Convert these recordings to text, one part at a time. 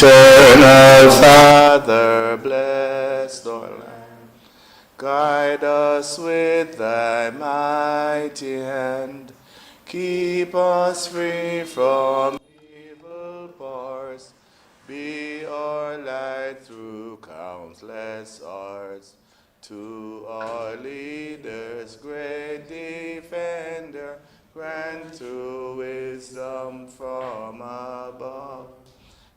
Eternal Father, bless our land. Guide us with thy mighty hand. Keep us free from evil powers. Be our light through countless hours. To our leaders, great defender, grant to wisdom from above.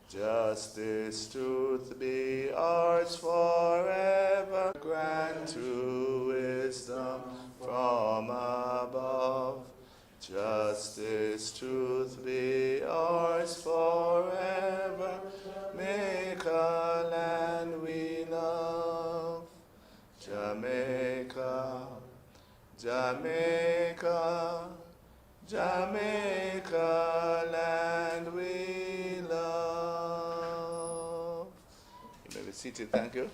Justice, truth be ours forever. Grant to wisdom from above. Justice, truth be ours forever. Make a land we love. Jamaica, Jamaica, Jamaica, land we love. You may be seated, thank you.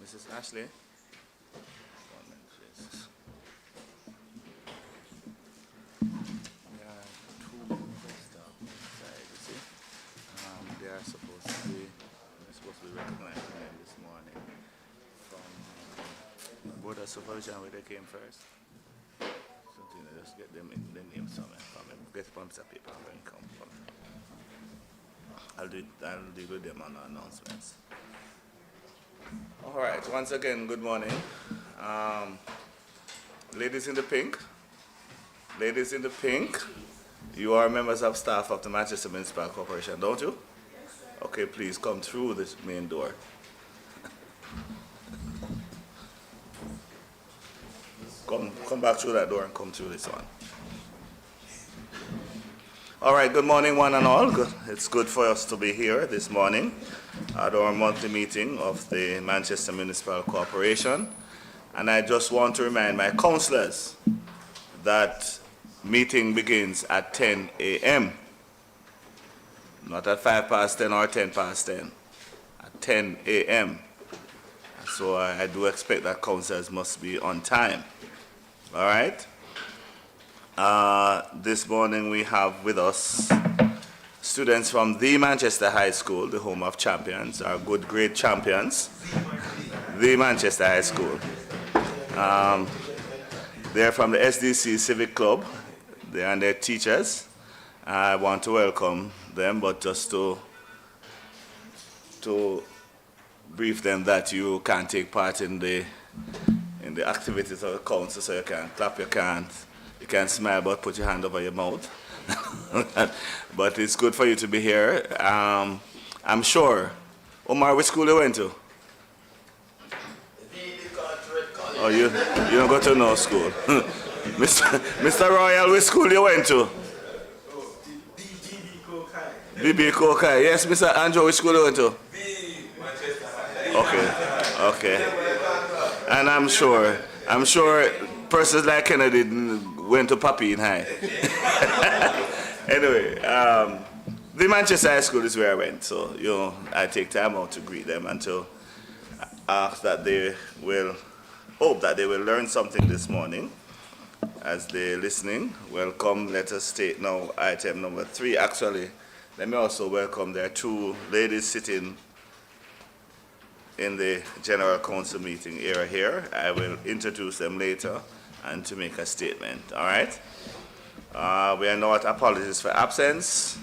Mrs. Ashley, 1 minute, please. There are 2 desktop inside, you see. They are supposed to be recognizing them this morning from Board of Supervision where they came first. Something to just get them in the name somewhere from them. Get pumps of paper and come from them. I'll deal with them on the announcements. All right, once again, good morning. Ladies in the pink, you are members of staff of the Manchester Municipal Corporation, don't you? Yes, sir. Okay, please come through this main door. Come back through that door and come through this one. All right, good morning one and all. It's good for us to be here this morning at our monthly meeting of the Manchester Municipal Corporation. And I just want to remind my councillors that meeting begins at 10 a.m. Not at 5 past 10 or 10 past 10, at 10 a.m. So I do expect that councillors must be on time. All right? This morning we have with us students from the Manchester High School, the home of champions, our good grade champions, the Manchester High School. They're from the SDC Civic Club. They are their teachers. I want to welcome them, but just to brief them that you can't take part in the activities of the council, so you can clap, you can't smile, but put your hand over your mouth. But it's good for you to be here. I'm sure. Omar, which school you went to? Oh, you don't go to no school. Mr. Royal, which school you went to? BB Kokai. Yes, Mr. Andrew, which school you went to? Okay. And I'm sure persons like Kennedy went to Papi in High. Anyway, the Manchester High School is where I went, so I take time out to greet them and to ask that they will learn something this morning as they're listening. Welcome. Let us take now item number 3. Actually, let me also welcome their 2 ladies sitting in the General Council meeting area here. I will introduce them later and to make a statement, all right? We are now at apologies for absence.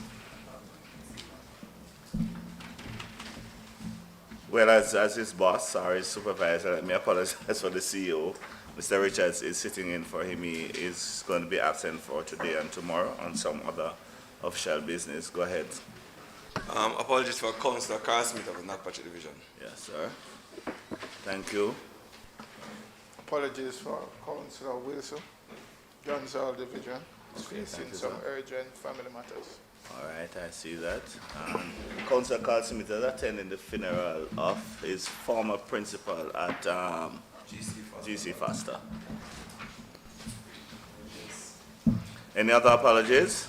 Well, as his boss or his supervisor, let me apologize for the CEO. Mr. Richards is sitting in for him. He is going to be absent for today and tomorrow on some other official business. Go ahead. Apologies for Councillor Carl Smith of the Nakpachi Division. Yes, sir. Thank you. Apologies for Councillor Wilson, Gonzal Division, facing some urgent family matters. All right, I see that. Councillor Carl Smith is attending the funeral of his former principal at GC Foster. Any other apologies?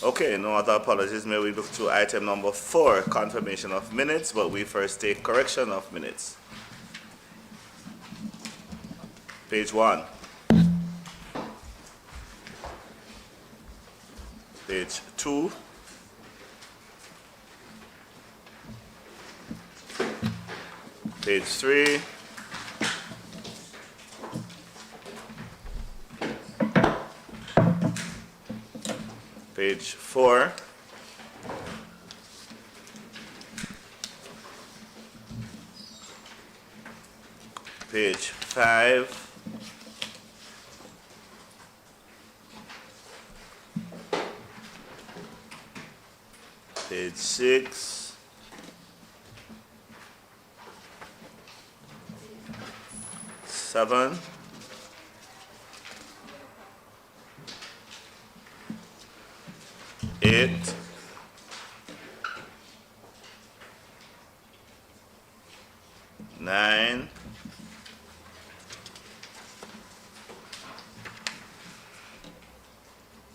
Okay, no other apologies. May we look to item number 4, confirmation of minutes, but we first take correction of minutes. Page 1. Page 2. Page 3. Page 4. Page 5. Page 6. Seven. Eight. 9.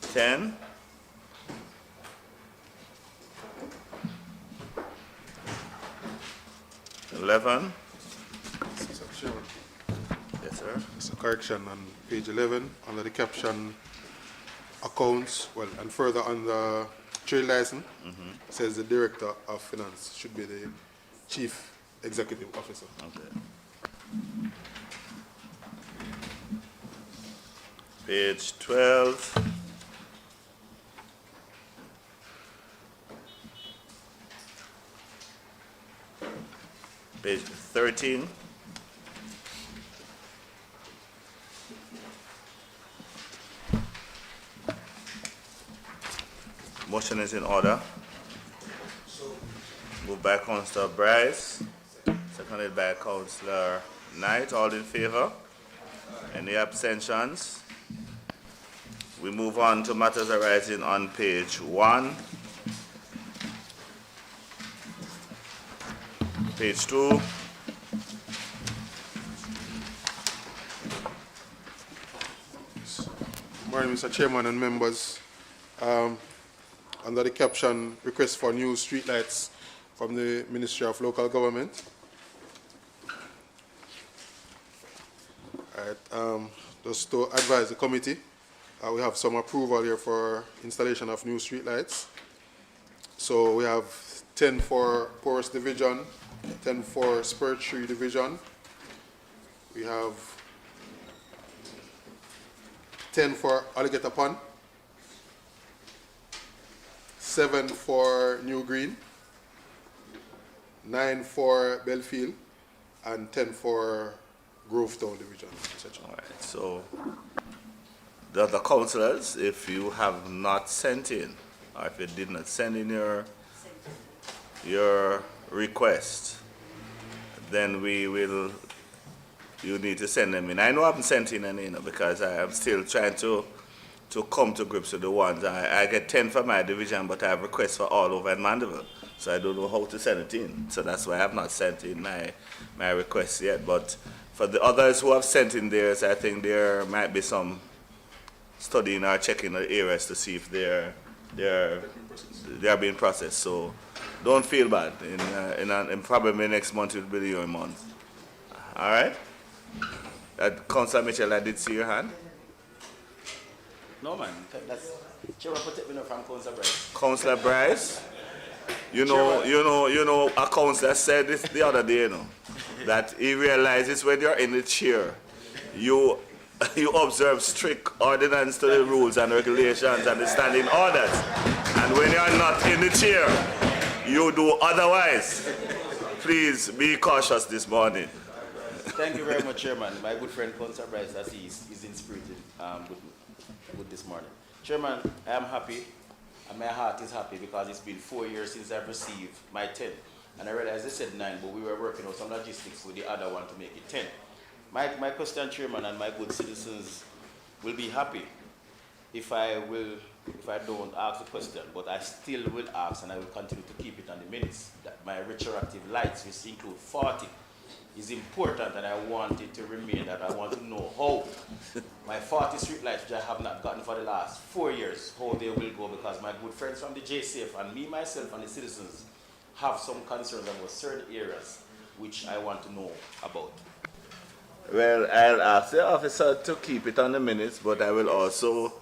10. 11. Mr. Chairman, Yes, sir. it's a correction on page 11 under the caption accounts, well, and further on the trade license, says the director of finance should be the chief executive officer. Okay. Page 12. Page 13. Motion is in order. Moved by Councillor Bryce, seconded by Councillor Knight. All in favor? Any abstentions? We move on to matters arising on page 1. Page 2. Good morning, Mr. Chairman and members. Under the caption request for new streetlights from the Ministry of Local Government. All right, just to advise the committee, we have some approval here for installation of new streetlights. So we have 10 for Porous Division, 10 for Spur Tree Division. We have 10 for Alligator Pond, 7 for New Green, 9 for Belfield, and 10 for Grovetown Division. All right, so the other councillors, if you have not sent in, or if you did not send in your request, then you need to send them in. I know I haven't sent in any, because I am still trying to come to grips with the ones. I get 10 for my division, but I have requests for all over in Mandeville, so I don't know how to send it in. So that's why I have not sent in my requests yet. But for the others who have sent in theirs, I think there might be some studying or checking the areas to see if they're being processed. So don't feel bad. In probably next month it will be your month. All right? Councillor Mitchell, I did see your hand. No, man. That's Chairman protect me from Councillor Bryce. Councillor Bryce, A councillor said this the other day, that he realizes when you're in the chair, you observe strict ordinance to the rules and regulations and the standing orders. And when you're not in the chair, you do otherwise. Please be cautious this morning. Thank you very much, Chairman. My good friend, Councillor Bryce, as he is inspirited with this morning. Chairman, I am happy, and my heart is happy because it's been 4 years since I've received my 10. And I realized they said 9, but we were working out some logistics with the other one to make it 10. My question, Chairman, and my good citizens will be happy if I don't ask the question, but I still will ask, and I will continue to keep it on the minutes, that my retroactive lights, which include 40, is important, and I want it to remain that. I want to know how my 40 street lights, which I have not gotten for the last 4 years, how they will go, because my good friends from the JCF and me, myself, and the citizens have some concerns about certain areas which I want to know about. Well, I'll ask the officer to keep it on the minutes, but I will also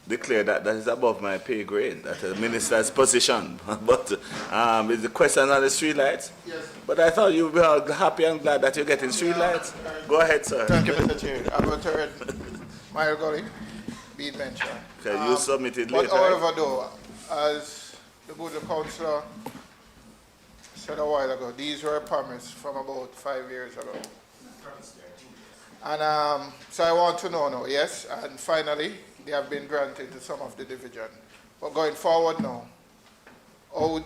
declare that that is above my pay grade, that the minister's position. But is the question on the street lights? Yes. But I thought you were happy and glad that you're getting street lights. Go ahead, sir. Thank you, Mr. Chair. I will turn Mayor Gully, be it mentioned. Okay, you submitted But later. however, though, as the good councillor said a while ago, these were promised from about 5 years ago. And so I want to know now, yes, and finally, they have been granted to some of the division. But going forward now, how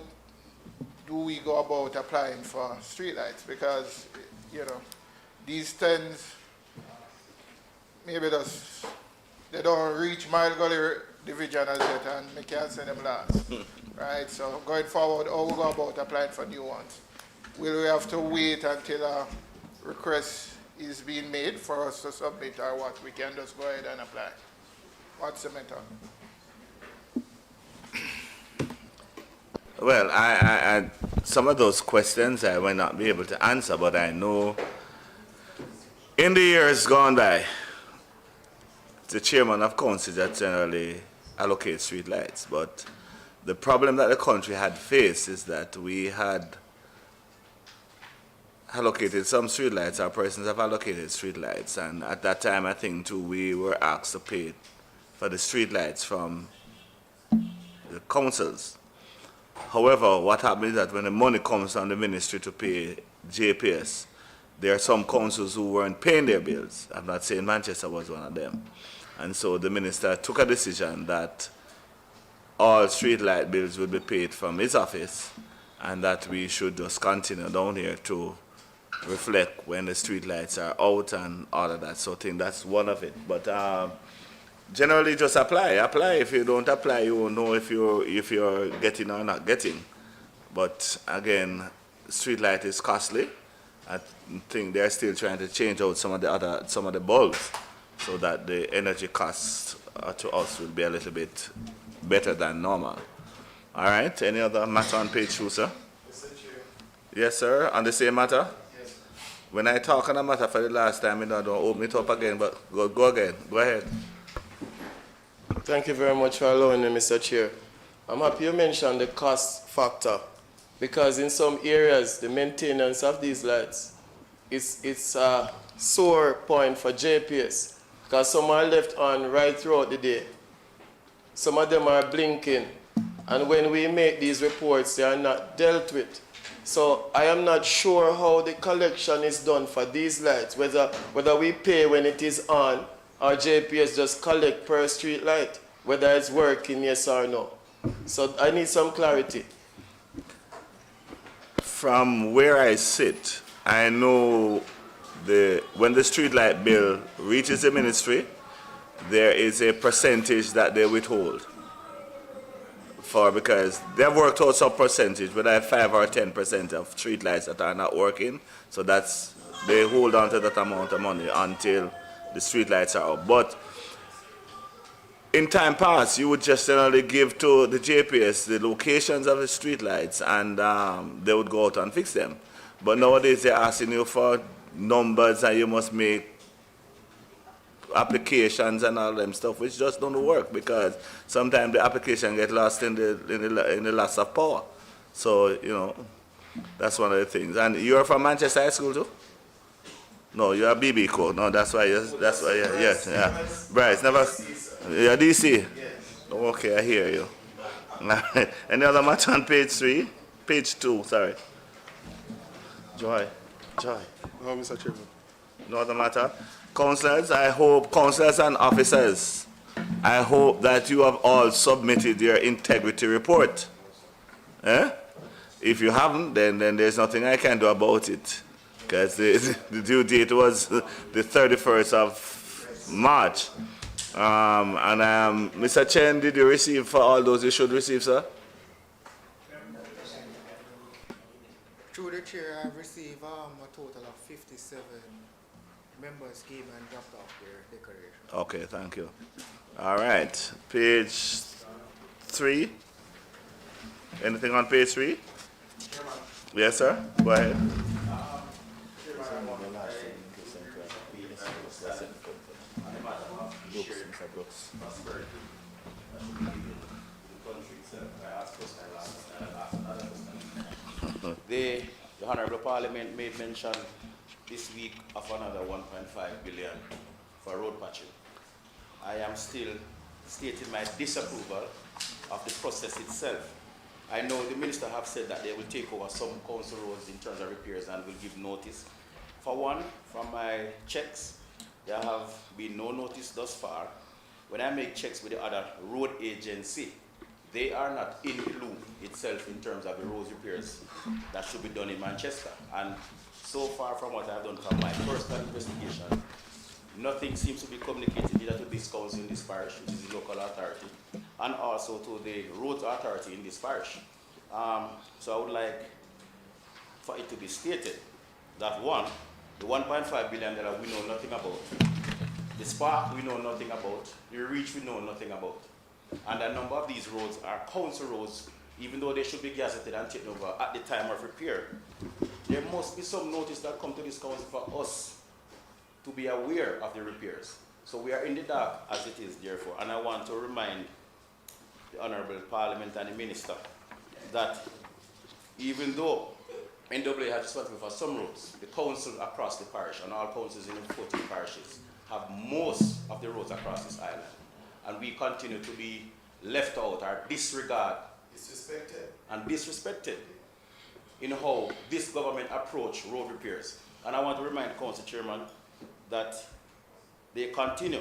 do we go about applying for streetlights? Because, these 10s, maybe they don't reach Mile Gully division as yet, and we can't send them last. Right, so going forward, how we go about applying for new ones? Will we have to wait until a request is being made for us to submit, or what? We can just go ahead and apply. What's the matter? Well, I some of those questions I will not be able to answer, but I know in the years gone by, the chairman of council that generally allocates street lights. But the problem that the country had faced is that we had allocated some street lights, our persons have allocated street lights, and at that time I think too we were asked to pay for the street lights from the councils. However, what happens is that when the money comes from the ministry to pay JPS, there are some councils who weren't paying their bills. I'm not saying Manchester was one of them. And so the minister took a decision that all street light bills would be paid from his office, and that we should just continue down here to reflect when the street lights are out and all of that sort of thing. That's one of it. But generally just apply. If you don't apply, you won't know if you're getting or not getting. But again, street light is costly. I think they're still trying to change out some of the bulbs so that the energy cost to us will be a little bit better than normal. All right, any other matter on page 2, sir? Mr. Chair. Yes, sir, on the same matter? Yes. When I talk on a matter for the last time, I don't open it up again, but go again. Go ahead. Thank you very much for allowing me, Mr. Chair. I'm happy you mentioned the cost factor, because in some areas, the maintenance of these lights, it's a sore point for JPS, because some are left on right throughout the day. Some of them are blinking, and when we make these reports, they are not dealt with. So I am not sure how the collection is done for these lights, whether we pay when it is on, or JPS just collect per street light, whether it's working, yes or no. So I need some clarity. From where I sit, I know when the street light bill reaches the ministry, there is a percentage that they withhold because they've worked out some percentage, whether 5 or 10% of street lights that are not working. So they hold on to that amount of money until the street lights are out. But in time past, you would just generally give to the JPS the locations of the street lights, and they would go out and fix them. But nowadays, they're asking you for numbers, and you must make applications and all them stuff, which just don't work, because sometimes the application get lost in the loss of power. So, you know, that's one of the things. And you're from Manchester High School too? No, you're a BB code. No, that's why, yes, yeah. Bryce, never, you're DC? Okay, I hear you. Any other matter on page 3? Page 2, sorry. Joy. No, Mr. Chairman. No other matter. Councillors, councillors and officers, I hope that you have all submitted your integrity report. Eh? If you haven't, then there's nothing I can do about it. Because the due date was the 31st of March. Mr. Chen, did you receive for all those you should receive, sir? Through the chair, I've received a total of 57 members came and dropped off their declaration. Okay, thank you. All right, page 3. Anything on page 3? Yes, sir. Go ahead. The Honourable Parliament made mention this week of another 1.5 billion for road patching. I am still stating my disapproval of the process itself. I know the minister have said that they will take over some council roads in terms of repairs and will give notice. For one, from my checks, there have been no notice thus far. When I make checks with the other road agency, they are not in the loop itself in terms of the roads repairs that should be done in Manchester. And so far from what I've done from my personal investigation, nothing seems to be communicated either to this council in this parish, which is the local authority, and also to the roads authority in this parish. So I would like for it to be stated that one, the $1.5 billion we know nothing about, the spark we know nothing about, the reach we know nothing about. And a number of these roads are council roads, even though they should be gazetted and taken over at the time of repair. There must be some notice that come to this council for us to be aware of the repairs. So we are in the dark as it is, therefore. And I want to remind the Honourable Parliament and the Minister that even though NWA has responsibility for some roads, the council across the parish and all councils in the 14 parishes have most of the roads across this island. And we continue to be left out or disregarded and disrespected in how this government approach road repairs. And I want to remind Council Chairman that they continue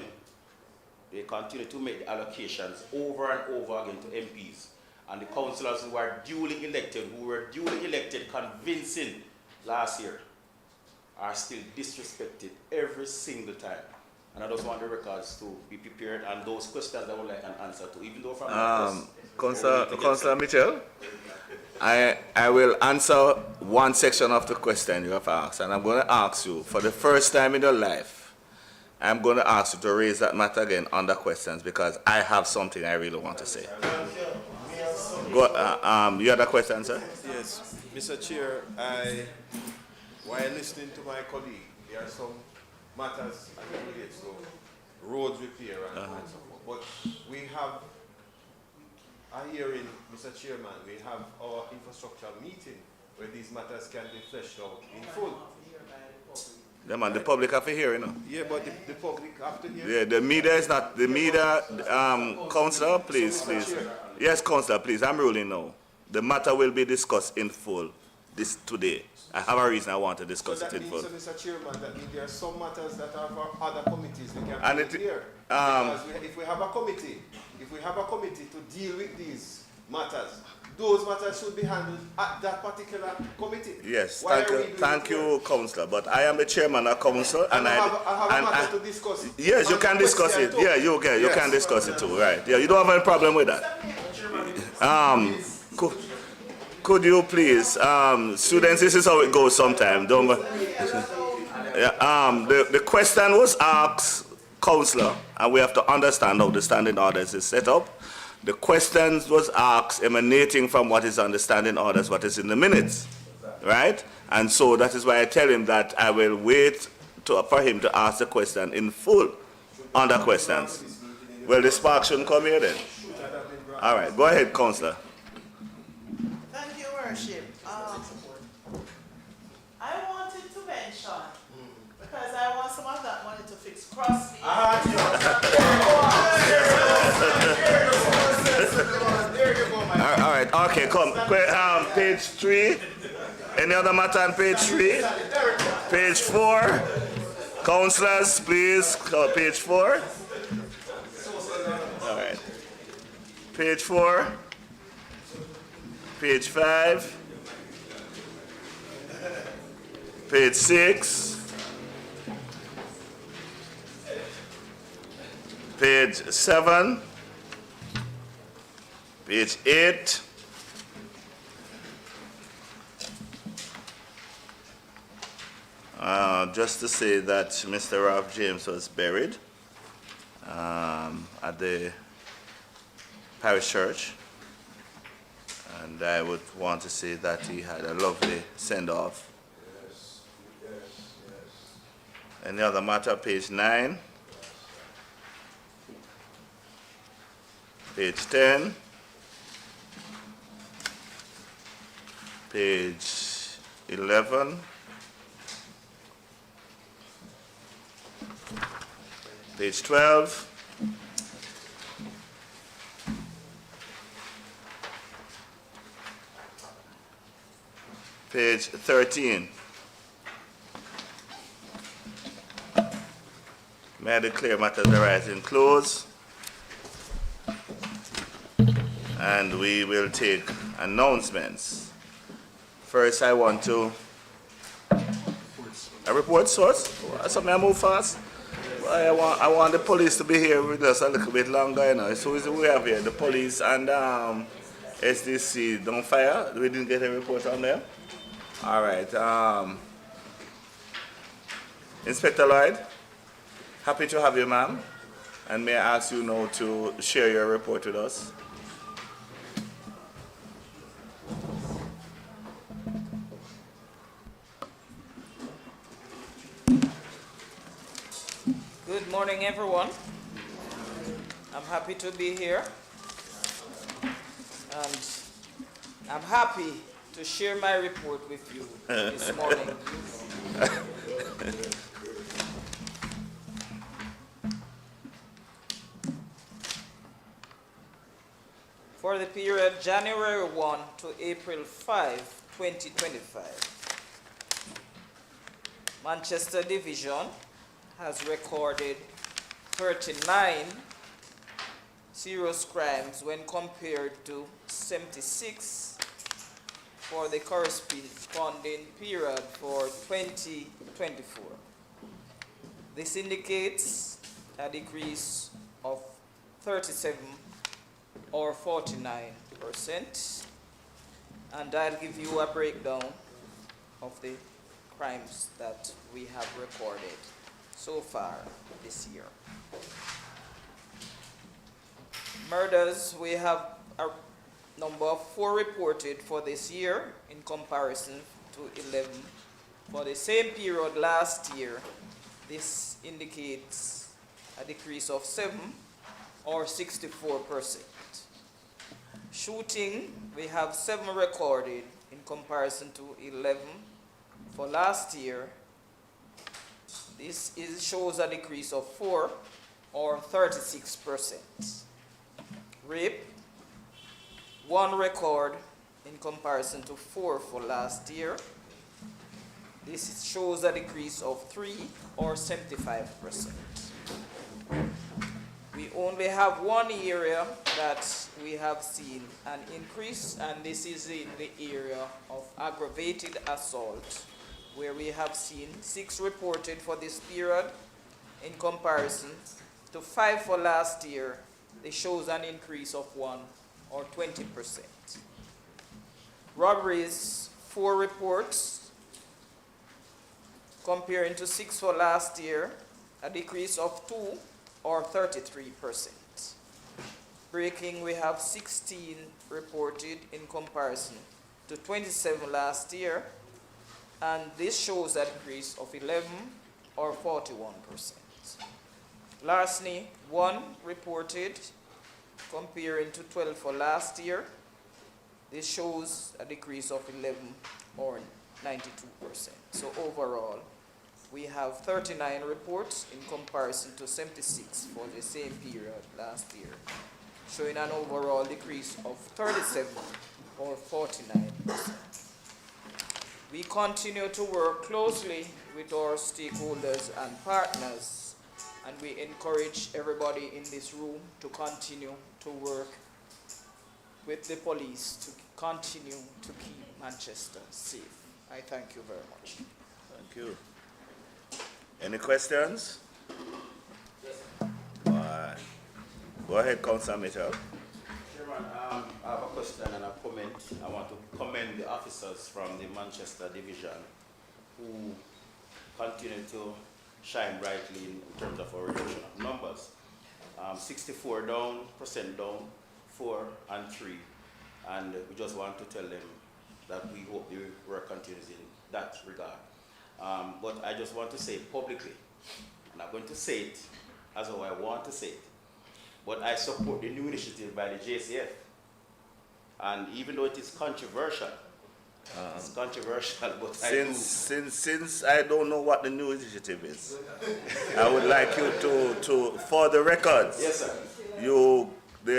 to make the allocations over and over again to MPs. And the councillors who were duly elected convincing last year, are still disrespected every single time. And I just want the records to be prepared and those questions I would like an answer to, even though from Councillor Mitchell, I will answer one section of the question you have asked, and I'm going to ask you, for the first time in your life, I'm going to ask you to raise that matter again under questions because I have something I really want to say. Go, you had a question, sir? Yes, Mr. Chair, while listening to my colleague, there are some matters as it relates to roads repair and so forth. But we have a hearing, Mr. Chairman, we have our infrastructure meeting where these matters can be fleshed out in full. Yeah, man, the public have to hear, you know. Yeah, but the public have to hear. Yeah, the media is not, the media, Councillor, please. Yes, Councillor, please, I'm ruling now. The matter will be discussed in full today. I have a reason I want to discuss it in full. So, Mr. Chairman, that means there are some matters that are for other committees we can And put here. Because if we have a committee to deal with these matters, those matters should be handled at that particular committee. Yes, Why thank you, Councillor. But I am the chairman of council, and I have a matter to discuss. Yes, you can discuss it. Yeah, you can discuss it too, right? Yeah, you don't have any problem with that. Could you please, students, this is how it goes sometimes. The question was asked, Councillor, and we have to understand how the standing orders is set up. The question was asked emanating from what is on the standing orders, what is in the minutes, right? And so that is why I tell him that I will wait for him to ask the question in full on the questions. Well, the spark shouldn't come here then. All right, go ahead, Councillor. Thank you, Chairmanship, I wanted to mention, because I want some of that money to fix crossfeed. All right, okay, come. Page 3. Any other matter on page 3? Page 4. Councillors, please, page 4. All right. Page 4. Page 5. Page 6. Page 7. Page 8. Just to say that Mr. Ralph James was buried at the parish church, and I would want to say that he had a lovely send-off. Yes, yes, yes. Any other matter? Page 9. Page 10. Page 11. Page 12. Page 13. May I declare matters arising closed? And we will take announcements. First, I want to... A report source? So may I move fast? I want the police to be here with us a little bit longer, you know. So who is it we have here? The police and SDC don't fire. We didn't get a report on them. All right. Inspector Lloyd, happy to have you, ma'am. And may I ask you now to share your report with us? Good morning, everyone. I'm happy to be here, and I'm happy to share my report with you this morning. For the period January 1 to April 5, 2025, Manchester Division has recorded 39 serious crimes when compared to 76 for the corresponding period for 2024. This indicates a decrease of 37 or 49%, and I'll give you a breakdown of the crimes that we have recorded so far this year. Murders, we have a number of 4 reported for this year in comparison to 11 for the same period last year. This indicates a decrease of 7 or 64%. Shooting, we have 7 recorded in comparison to 11 for last year. This shows a decrease of 4 or 36%. Rape, 1 record in comparison to 4 for last year. This shows a decrease of 3 or 75%. We only have one area that we have seen an increase, and this is in the area of aggravated assault, where we have seen 6 reported for this period in comparison to 5 for last year. This shows an increase of 1 or 20%. Robberies, 4 reports comparing to 6 for last year, a decrease of 2 or 33%. Breaking, we have 16 reported in comparison to 27 last year, and this shows an increase of 11 or 41%. Larceny, 1 reported comparing to 12 for last year. This shows a decrease of 11 or 92%. So overall, we have 39 reports in comparison to 76 for the same period last year, showing an overall decrease of 37 or 49%. We continue to work closely with our stakeholders and partners, and we encourage everybody in this room to continue to work with the police to continue to keep Manchester safe. I thank you very much. Thank you. Any questions? All right. Go ahead, Councillor Mitchell. Chairman, I have a question and a comment. I want to commend the officers from the Manchester Division who continue to shine brightly in terms of our reduction of numbers. 64 down, 4 and 3. And we just want to tell them that we hope the work continues in that regard. But I just want to say publicly, I'm not going to say it as how I want to say it, but I support the new initiative by the JCF. And even though it is controversial, it's controversial, but Since I don't know what the new initiative is, I would like you to for the records. Yes, sir.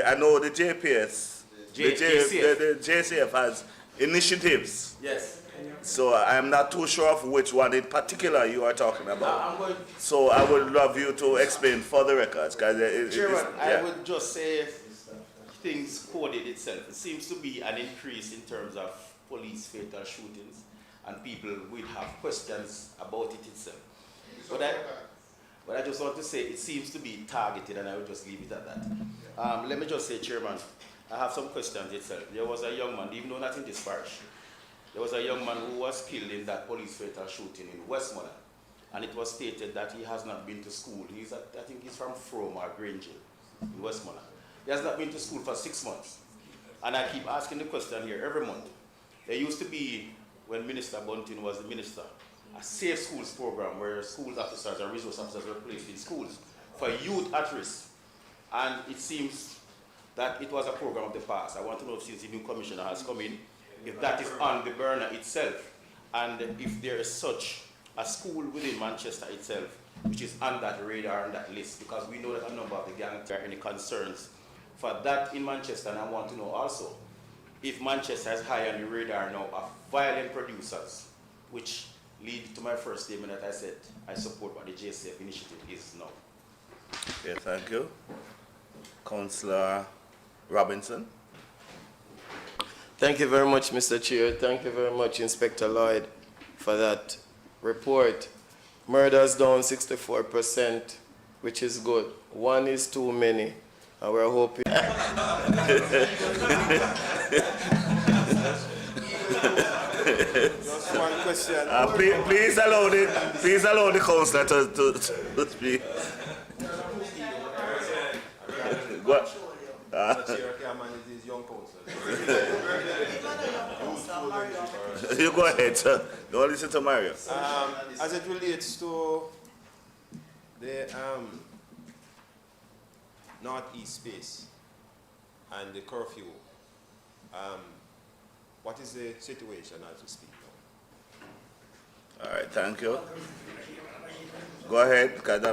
I know the JPS, the JCF has initiatives. Yes. So I'm not too sure of which one in particular you are talking about. So I would love you to explain for the records. Chairman, I would just say things coded itself. It seems to be an increase in terms of police fatal shootings, and people will have questions about it itself. But I just want to say it seems to be targeted, and I will just leave it at that. Let me just say, Chairman, I have some questions itself. There was a young man, even though not in this parish, there was a young man who was killed in that police fatal shooting in Westmoreland, and it was stated that he has not been to school. I think he's from Frome or Granger in Westmoreland. He has not been to school for 6 months. And I keep asking the question here every month. There used to be, when Minister Bunting was the minister, a safe schools program where schools officers and resource officers were placed in schools for youth at risk. And it seems that it was a program of the past. I want to know if since the new commissioner has come in, if that is on the burner itself, and if there is such a school within Manchester itself which is on that radar, on that list, because we know that a number of the gangs are any concerns for that in Manchester. And I want to know also if Manchester is high on the radar now of violent producers, which leads to my first statement that I said I support what the JCF initiative is now. Okay, thank you. Councillor Robinson. Thank you very much, Mr. Chair. Thank you very much, Inspector Lloyd, for that report. Murders down 64%, which is good. One is too many, and we're hoping. Just one question. Please allow the councillor to speak. What? You go ahead, sir. Don't listen to Mario. As it relates to the northeast space and the curfew, what is the situation as we speak now? All right, thank you. Go ahead, because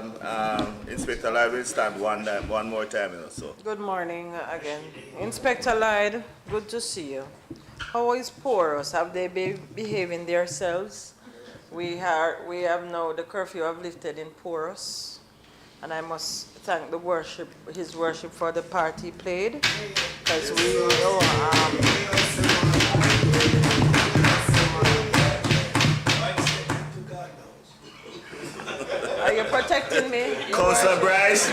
Inspector Lloyd will stand one more time. So. Good morning again. Inspector Lloyd, good to see you. How is Porus? Have they been behaving themselves? We have now the curfew have lifted in Porus, and I must thank the his worship for the part he played, because we know. Are you protecting me? Councillor Bryce.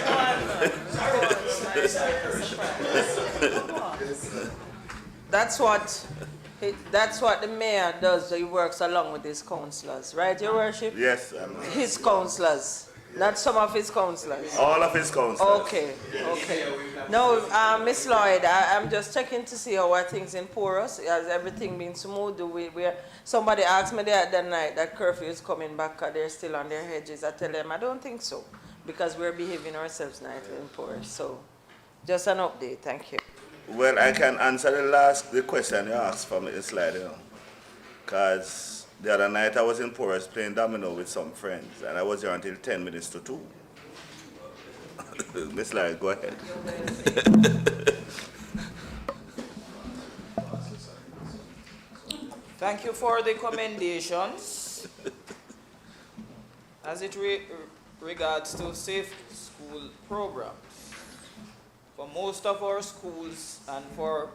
That's what the mayor does. He works along with his councillors, right, Your Worship? Yes. His councillors, not some of his councillors. All of his councillors. Okay. No, Miss Lloyd, I'm just checking to see how are things in Porus. Has everything been smooth? Somebody asked me the other night that curfew is coming back. They're still on their hedges. I tell them I don't think so, because we're behaving ourselves nicely in Porus. So, just an update. Thank you. Well, I can answer the question you asked from the slide, you know. Because the other night I was in Porus playing domino with some friends, and I was there until 10 minutes to 2. Miss Larry, go ahead. Thank you for the commendations. As it regards to safe school programs, for most of our schools and for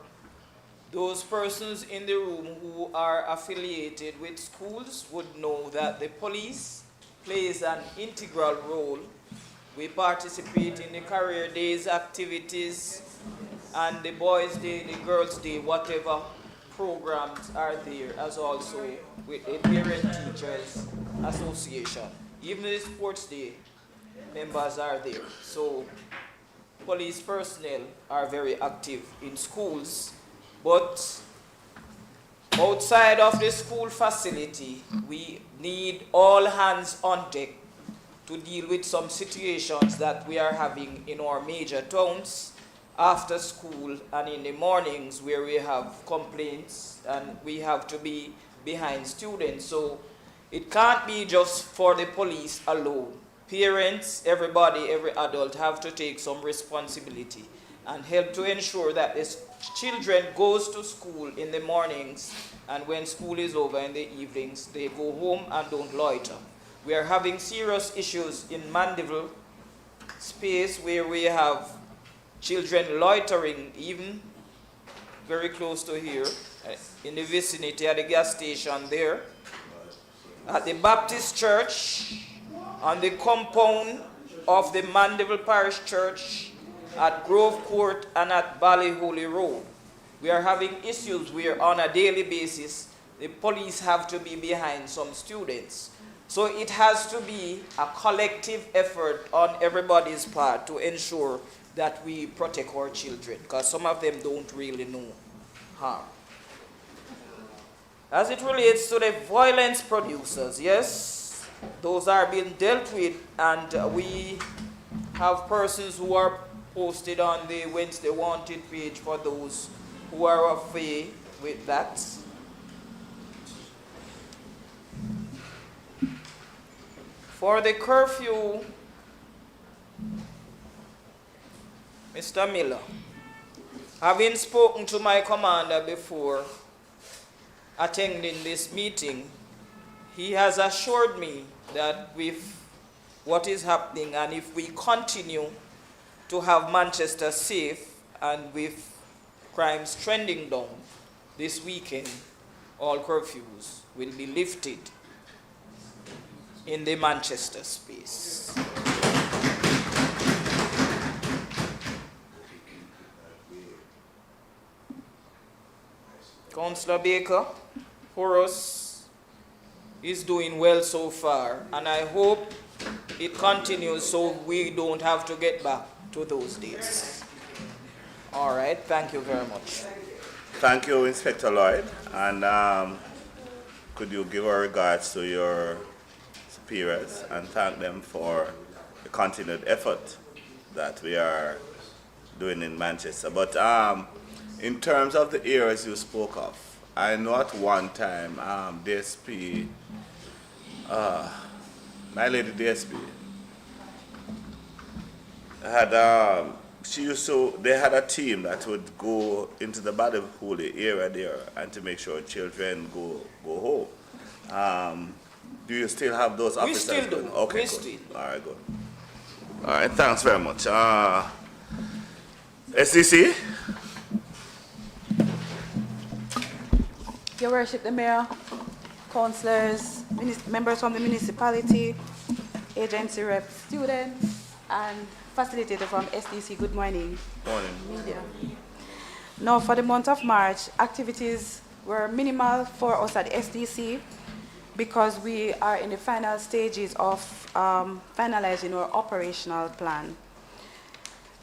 those persons in the room who are affiliated with schools would know that the police plays an integral role. We participate in the career days activities and the boys' day, the girls' day, whatever programs are there, as also with the Parent Teachers Association. Even the sports day, members are there. So police personnel are very active in schools, but outside of the school facility, we need all hands on deck to deal with some situations that we are having in our major towns after school and in the mornings where we have complaints and we have to be behind students. So it can't be just for the police alone. Parents, everybody, every adult have to take some responsibility and help to ensure that the children goes to school in the mornings, and when school is over in the evenings, they go home and don't loiter. We are having serious issues in Mandeville space where we have children loitering even very close to here, in the vicinity at the gas station there, at the Baptist Church, on the compound of the Mandeville Parish Church, at Grove Court, and at Ballyholy Road. We are having issues where on a daily basis the police have to be behind some students. So it has to be a collective effort on everybody's part to ensure that we protect our children, because some of them don't really know harm. As it relates to the violence producers, yes, those are being dealt with, and we have persons who are posted on the Wednesday Wanted page for those who are afraid with that. For the curfew, Mr. Miller, having spoken to my commander before attending this meeting, he has assured me that with what is happening, and if we continue to have Manchester safe and with crimes trending down this weekend, all curfews will be lifted in the Manchester space. Councillor Baker, for us, is doing well so far, and I hope it continues so we don't have to get back to those days. All right, thank you very much. Thank you, Inspector Lloyd. And could you give our regards to your superiors and thank them for the continued effort that we are doing in Manchester. But in terms of the areas you spoke of, I know at one time DSP, my lady DSP, had they had a team that would go into the Ballyholy area there and to make sure children go home. Do you still have those officers? We still do. Okay, We good. still. All right, good. All right, thanks very much. SDC? Your Worship, the Mayor, councillors, members from the municipality, agency reps, students, and facilitator from SDC, good morning. Morning. Media. Now, for the month of March, activities were minimal for us at SDC because we are in the final stages of finalizing our operational plan.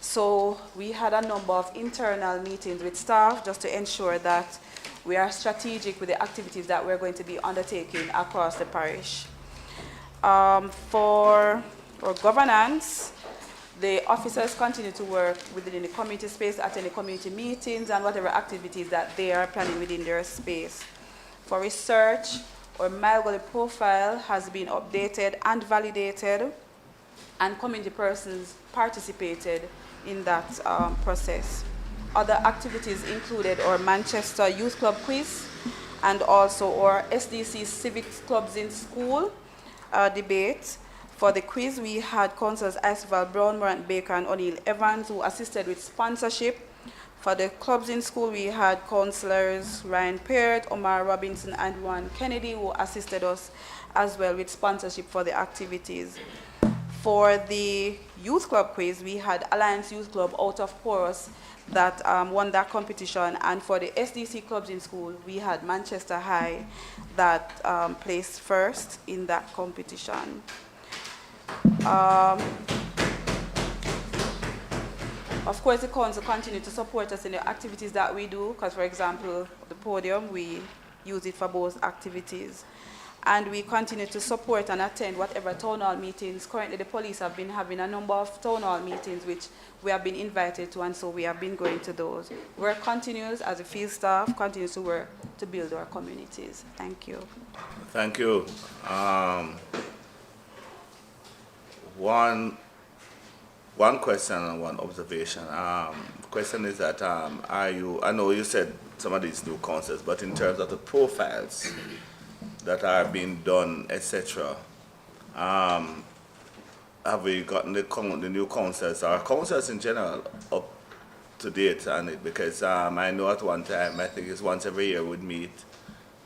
So we had a number of internal meetings with staff just to ensure that we are strategic with the activities that we're going to be undertaking across the parish. For our governance, The officers continue to work within the community space, attend the community meetings and whatever activities that they are planning within their space. For research, our Malgoli profile has been updated and validated, and community persons participated in that process. Other activities included our Manchester Youth Club quiz and also our SDC Civics Clubs in School debate. For the quiz, we had councillors Iceval Brown, Morant Baker, and O'Neill Evans, who assisted with sponsorship. For the clubs in school, we had councillors Ryan Peart, Omar Robinson, and Juan Kennedy, who assisted us as well with sponsorship for the activities. For the youth club quiz, we had Alliance Youth Club out of Porus that won that competition, and for the SDC clubs in school, we had Manchester High that placed first in that competition. Of course, the council continue to support us in the activities that we do, because, for example, the podium, we use it for both activities. And we continue to support and attend whatever town hall meetings. Currently, the police have been having a number of town hall meetings which we have been invited to, and so we have been going to those. Work continues as a field staff, continues to work to build our communities. Thank you. Thank you. One question and one observation. The question is that I know you said some of these new concepts, but in terms of the profiles that are being done, etc., have we gotten the new councils or councils in general up to date on it? Because I know at one time, I think it's once every year, would meet,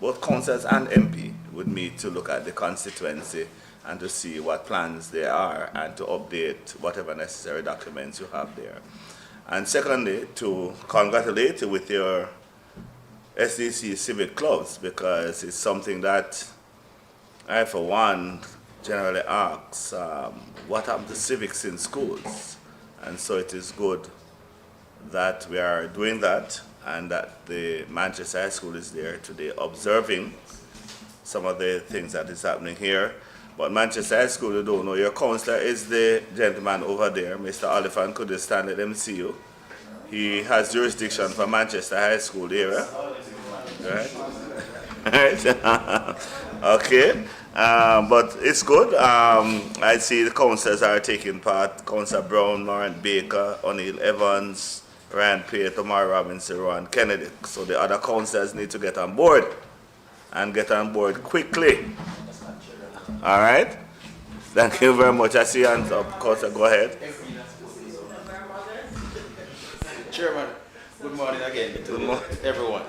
both councils and MP would meet to look at the constituency and to see what plans there are and to update whatever necessary documents you have there. And secondly, to congratulate you with your SDC civic clubs, because it's something that I, for one, generally ask, what happened to civics in schools? And so it is good that we are doing that and that the Manchester High School is there today observing some of the things that is happening here. But Manchester High School, you don't know, your councillor is the gentleman over there, Mr. Oliphant. Could you stand, let them see you? He has jurisdiction for Manchester High School area. Right? Right? Okay. But it's good. I see the councillors are taking part. Councillor Brown, Morant Baker, O'Neill Evans, Ryan Peart, Omar Robinson, Juan Kennedy. So the other councillors need to get on board and get on board quickly. All right? Thank you very much. I see hands up. Councillor, go ahead. Chairman, good morning again to everyone.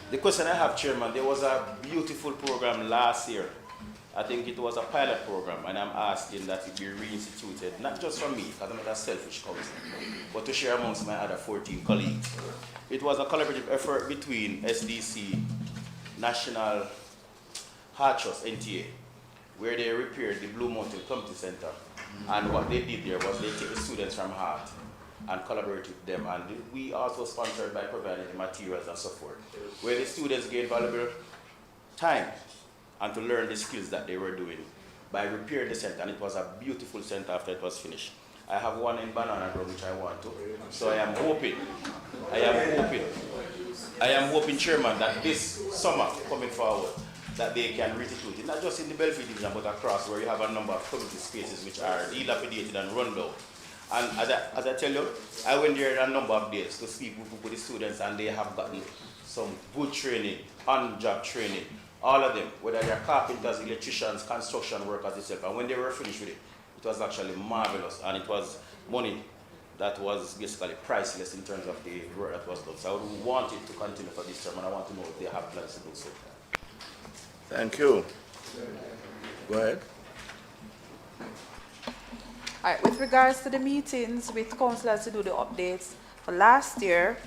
The question I have, Chairman, there was a beautiful program last year. I think it was a pilot program, and I'm asking that it be reinstituted, not just for me, because I'm not a selfish councillor, but to share amongst my other 14 colleagues. It was a collaborative effort between SDC, National Heart Trust, NTA, where they repaired the Blue Mountain Community Center. And what they did there was they took the students from Heart and collaborate with them. And we also sponsored by providing the materials and so forth, where the students gained valuable time and to learn the skills that they were doing by repairing the center. And it was a beautiful center after it was finished. I have one in Banana Grove which I want to. So I am hoping, Chairman, that this summer coming forward, that they can reinstitute it, not just in the Belfry division, but across, where you have a number of community spaces which are dilapidated and run down. And as I tell you, I went there a number of days to speak with the students, and they have gotten some good training, on-job training, all of them, whether they're carpenters, electricians, construction workers, etc. And when they were finished with it, it was actually marvelous, and it was money that was basically priceless in terms of the work that was done. So I would want it to continue for this term, and I want to know if they have plans to do so. Thank you. Go ahead. All right, with regards to the meetings with councillors to do the updates, for last year,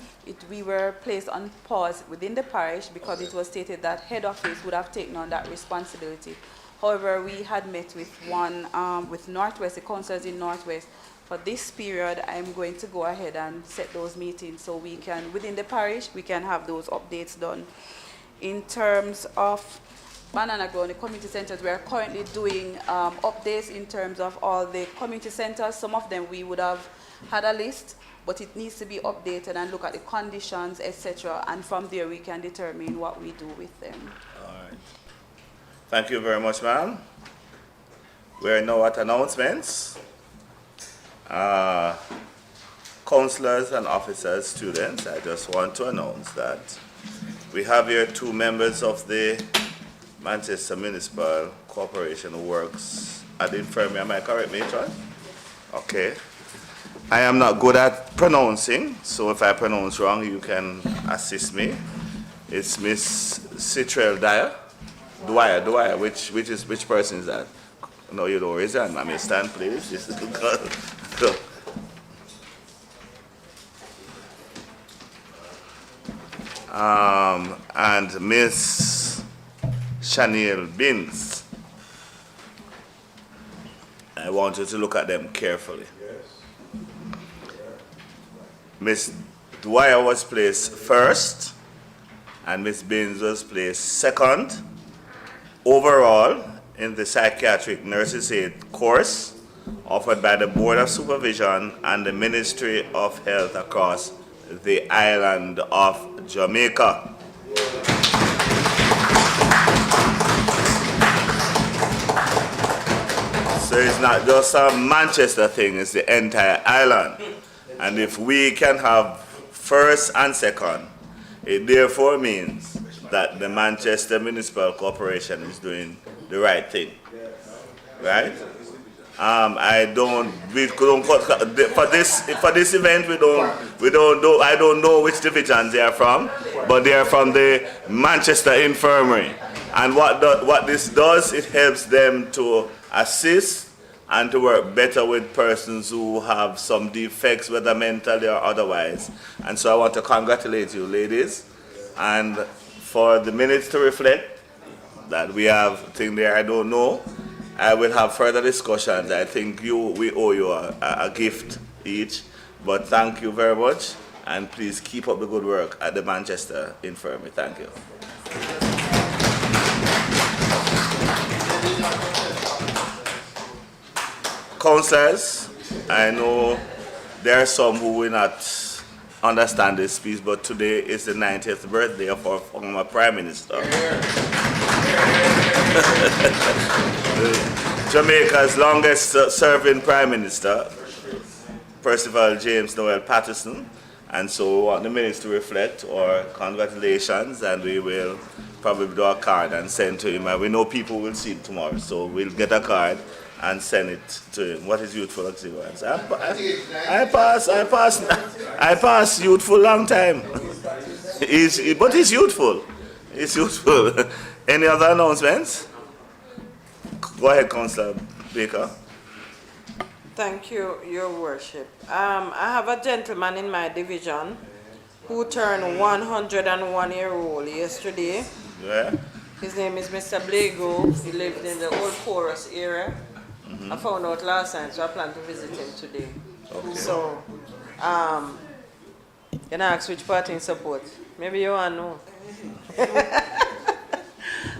we were placed on pause within the parish because it was stated that head office would have taken on that responsibility. However, we had met with with Northwest, the councillors in Northwest. For this period, I'm going to go ahead and set those meetings so we can, within the parish, we can have those updates done. In terms of Banana Ground, the community centers, we are currently doing updates in terms of all the community centers. Some of them we would have had a list, but it needs to be updated and look at the conditions, etc. And from there we can determine what we do with them. All right. Thank you very much, ma'am. We're now at announcements. Councillors and officers, students, I just want to announce that we have here 2 members of the Manchester Municipal Corporation who works at the infirmary. Am I correct, Matron? Okay. I am not good at pronouncing, so if I pronounce wrong, you can assist me. It's Miss Citrell Dwyer. Which person is that? No, you don't raise your hand, ma'am. Stand, please. This is good. And Miss Chanel Binns. I want you to look at them carefully. Miss Dwyer was placed first, and Miss Binns was placed second overall in the psychiatric nurses aid course offered by the Board of Supervision and the Ministry of Health across the island of Jamaica. So it's not just a Manchester thing, it's the entire island. And if we can have first and second, it therefore means that the Manchester Municipal Corporation is doing the right thing. Right? I don't for this event I don't know which divisions they are from, but they are from the Manchester Infirmary. And what this does, it helps them to assist and to work better with persons who have some defects, whether mentally or otherwise. And so I want to congratulate you, ladies, and for the minutes to reflect that we have thing there I don't know. I will have further discussions. I think we owe you a gift each, but thank you very much, and please keep up the good work at the Manchester Infirmary. Thank you. Councillors, I know there are some who will not understand this speech, but today is the 90th birthday of our former Prime Minister. Jamaica's longest serving Prime Minister, Percival James Noel Patterson, and so we want the minutes to reflect our congratulations, and we will probably do a card and send to him, and we know people will see it tomorrow, so we'll get a card and send it to him. What is youthful experience? I pass youthful long time. But he's youthful. He's youthful. Any other announcements? Go ahead, Councillor Baker. Thank you, Your Worship. I have a gentleman in my division who turned 101-year-old yesterday. Yeah. His name is Mr. Blago. He lived in the Old Forest area. I found out last time, so I plan to visit him today. Okay. So, can I ask which party in support? Maybe you want to know.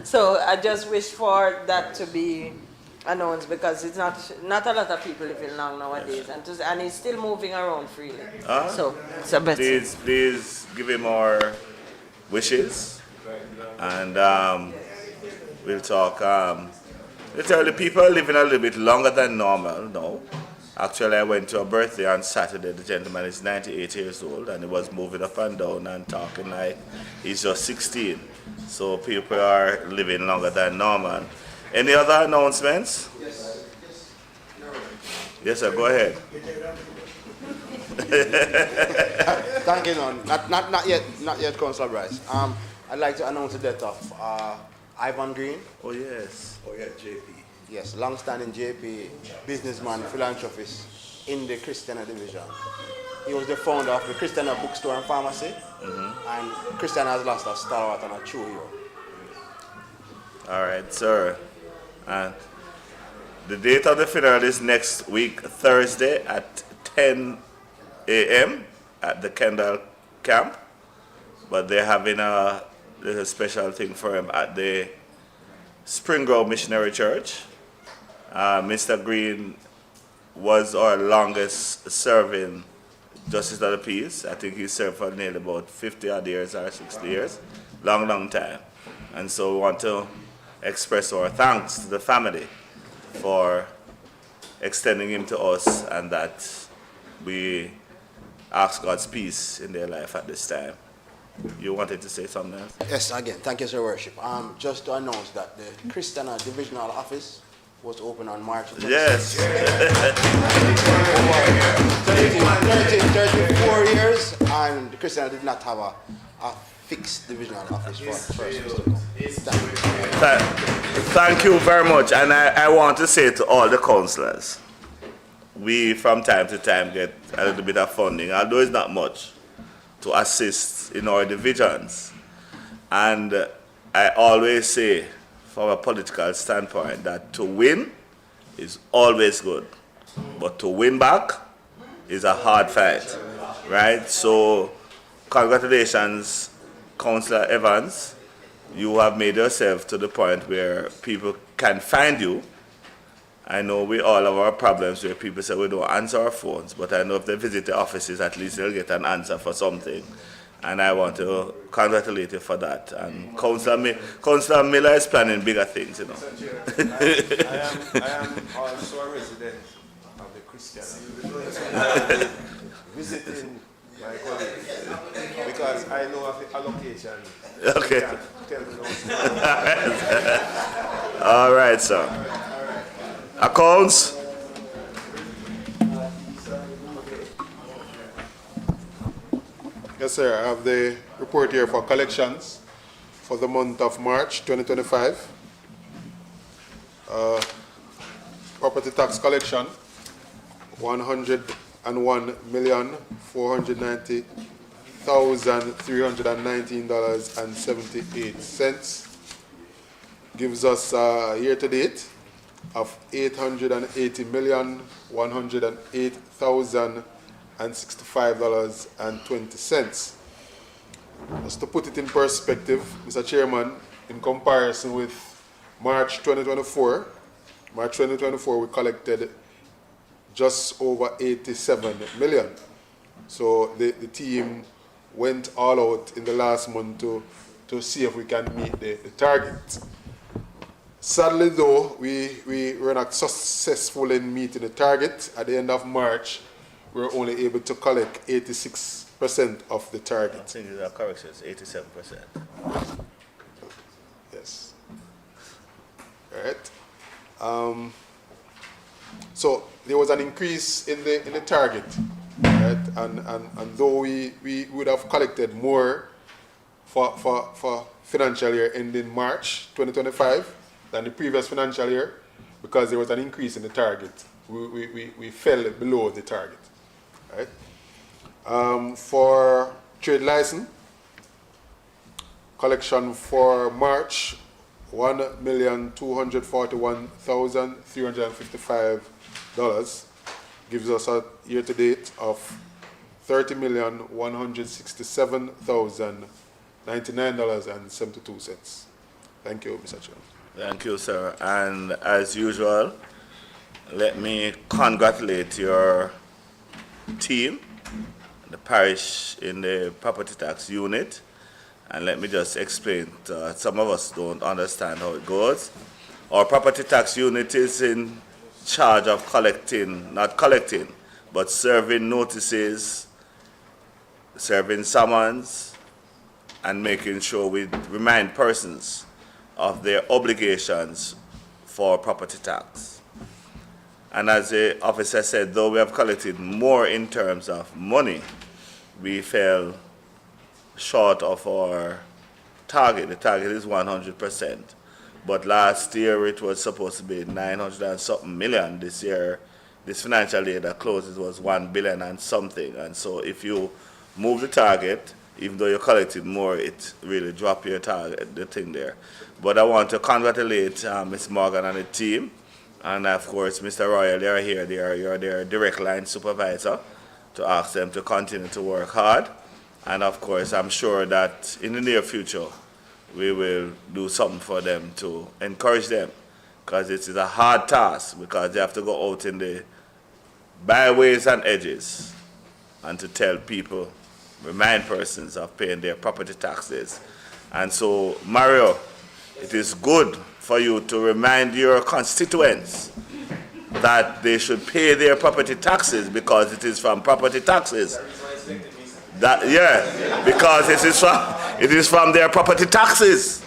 So I just wish for that to be announced, because it's not a lot of people living long nowadays, and he's still moving around freely. So it's a better. Please give him our wishes, and we'll talk. Literally, people are living a little bit longer than normal now. Actually, I went to a birthday on Saturday. The gentleman is 98 years old, and he was moving up and down and talking like he's just 16. So people are living longer than normal. Any other announcements? Yes, sir, go ahead. Thank you, no. Not yet, Councillor Bryce. I'd like to announce the death of Ivan Green. Oh, yes. Oh, yeah, JP. Yes, long-standing JP, businessman, philanthropist in the Christiana division. He was the founder of the Christiana bookstore and pharmacy, and Christiana has lost a stalwart and a true hero. All right, sir. And the date of the funeral is next week, Thursday at 10 a.m. at the Kendall camp, but they're having a little special thing for him at the Spring Grove Missionary Church. Mr. Green was our longest serving Justice of the Peace. I think he served for nearly about 50 odd years or 60 years. Long, long time. And so we want to express our thanks to the family for extending him to us, and that we ask God's peace in their life at this time. You wanted to say something else? Yes, again, thank you, Sir Worship. Just to announce that the Christiana Divisional Office was open on March 26th. Yes. 34 years, and the Christiana did not have a fixed divisional office for persons to come. Thank you very much. And I want to say to all the councillors, we from time to time get a little bit of funding, although it's not much, to assist in our divisions. And I always say, from a political standpoint, that to win is always good, but to win back is a hard fight, right? So congratulations, Councillor Evans. You have made yourself to the point where people can find you. I know we all have our problems where people say we don't answer our phones, but I know if they visit the offices, at least they'll get an answer for something. And I want to congratulate you for that. And Councillor Miller is planning bigger things, you know. I am also a resident of the Christiana. Visiting my colleagues because I know of the allocation. Okay. All right, sir. Accounts. Yes, sir. I have the report here for collections for the month of March 2025. Property tax collection, $101,319,319.78. Gives us a year-to-date of $880,108,065.20. Just to put it in perspective, Mr. Chairman, in comparison with March 2024, we collected just over 87 million. So the team went all out in the last month to see if we can meet the target. Sadly though, we were not successful in meeting the target. At the end of March, we were only able to collect 86% of the target. I think the correction is 87%. Yes. All right. So there was an increase in the target, right? And though we would have collected more for financial year ending March 2025 than the previous financial year, because there was an increase in the target, we fell below the target, right? For trade license, collection for March, $1,241,355 gives us a year-to-date of $30,167,099.72. Thank you, Mr. Chairman. Thank you, sir. And as usual, let me congratulate your team, the parish in the property tax unit. And let me just explain, some of us don't understand how it goes. Our property tax unit is in charge of collecting, not collecting, but serving notices, serving summons, and making sure we remind persons of their obligations for property tax. And as the officer said, though we have collected more in terms of money, we fell short of our target. The target is 100%. But last year it was supposed to be 900 and something million. This year, this financial year that closes was 1 billion and something. And so if you move the target, even though you collected more, it really dropped your target, the thing there. But I want to congratulate Ms. Morgan and the team. And of course, Mr. Royal, they are here. You're their direct line supervisor, to ask them to continue to work hard. And of course, I'm sure that in the near future, we will do something for them to encourage them, because it is a hard task, because they have to go out in the byways and edges and to tell people, remind persons of paying their property taxes. And so, Mario, it is good for you to remind your constituents that they should pay their property taxes, because it is from property taxes. Because it is from their property taxes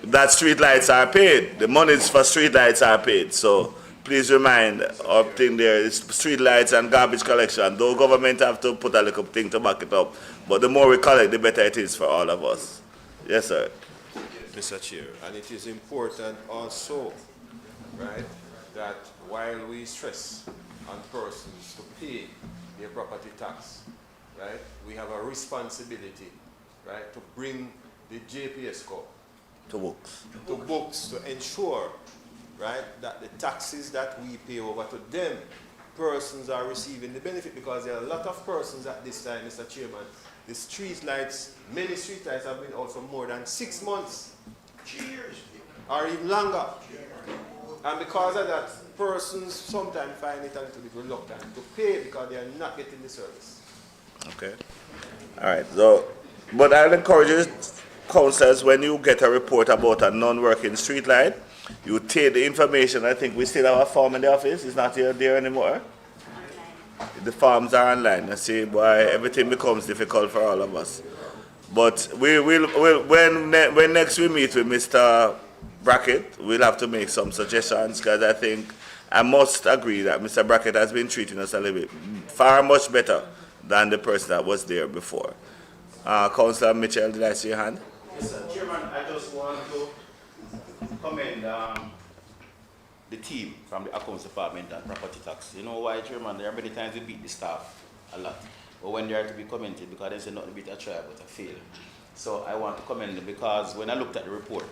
that streetlights are paid. The monies for streetlights are paid. So please remind of thing there is streetlights and garbage collection. Though government have to put a little thing to back it up, but the more we collect, the better it is for all of us. Yes, sir. Mr. Chair, and it is important also, right, that while we stress on persons to pay their property tax, right, we have a responsibility, right, to bring the JPS code to books to ensure, right, that the taxes that we pay over to them, persons are receiving the benefit, because there are a lot of persons at this time, Mr. Chairman. The street lights, many street lights have been out for more than 6 months, or even longer. And because of that, persons sometimes find it a little bit reluctant to pay because they are not getting the service. Okay. All right. So, but I'll encourage you, councillors, when you get a report about a non-working street light, you take the information. I think we still have a form in the office. It's not here there anymore. The forms are online. I see why everything becomes difficult for all of us. But we will when next we meet with Mr. Brackett, we'll have to make some suggestions, because I think I must agree that Mr. Brackett has been treating us a little bit far much better than the person that was there before. Councillor Mitchell, did I see your hand? Yes, sir. Chairman, I just want to commend the team from the accounts department and property tax. You know why, Chairman? There are many times we beat the staff a lot, but when they are to be commented, because they say not to beat a try but a fail. So I want to commend them, because when I looked at the report,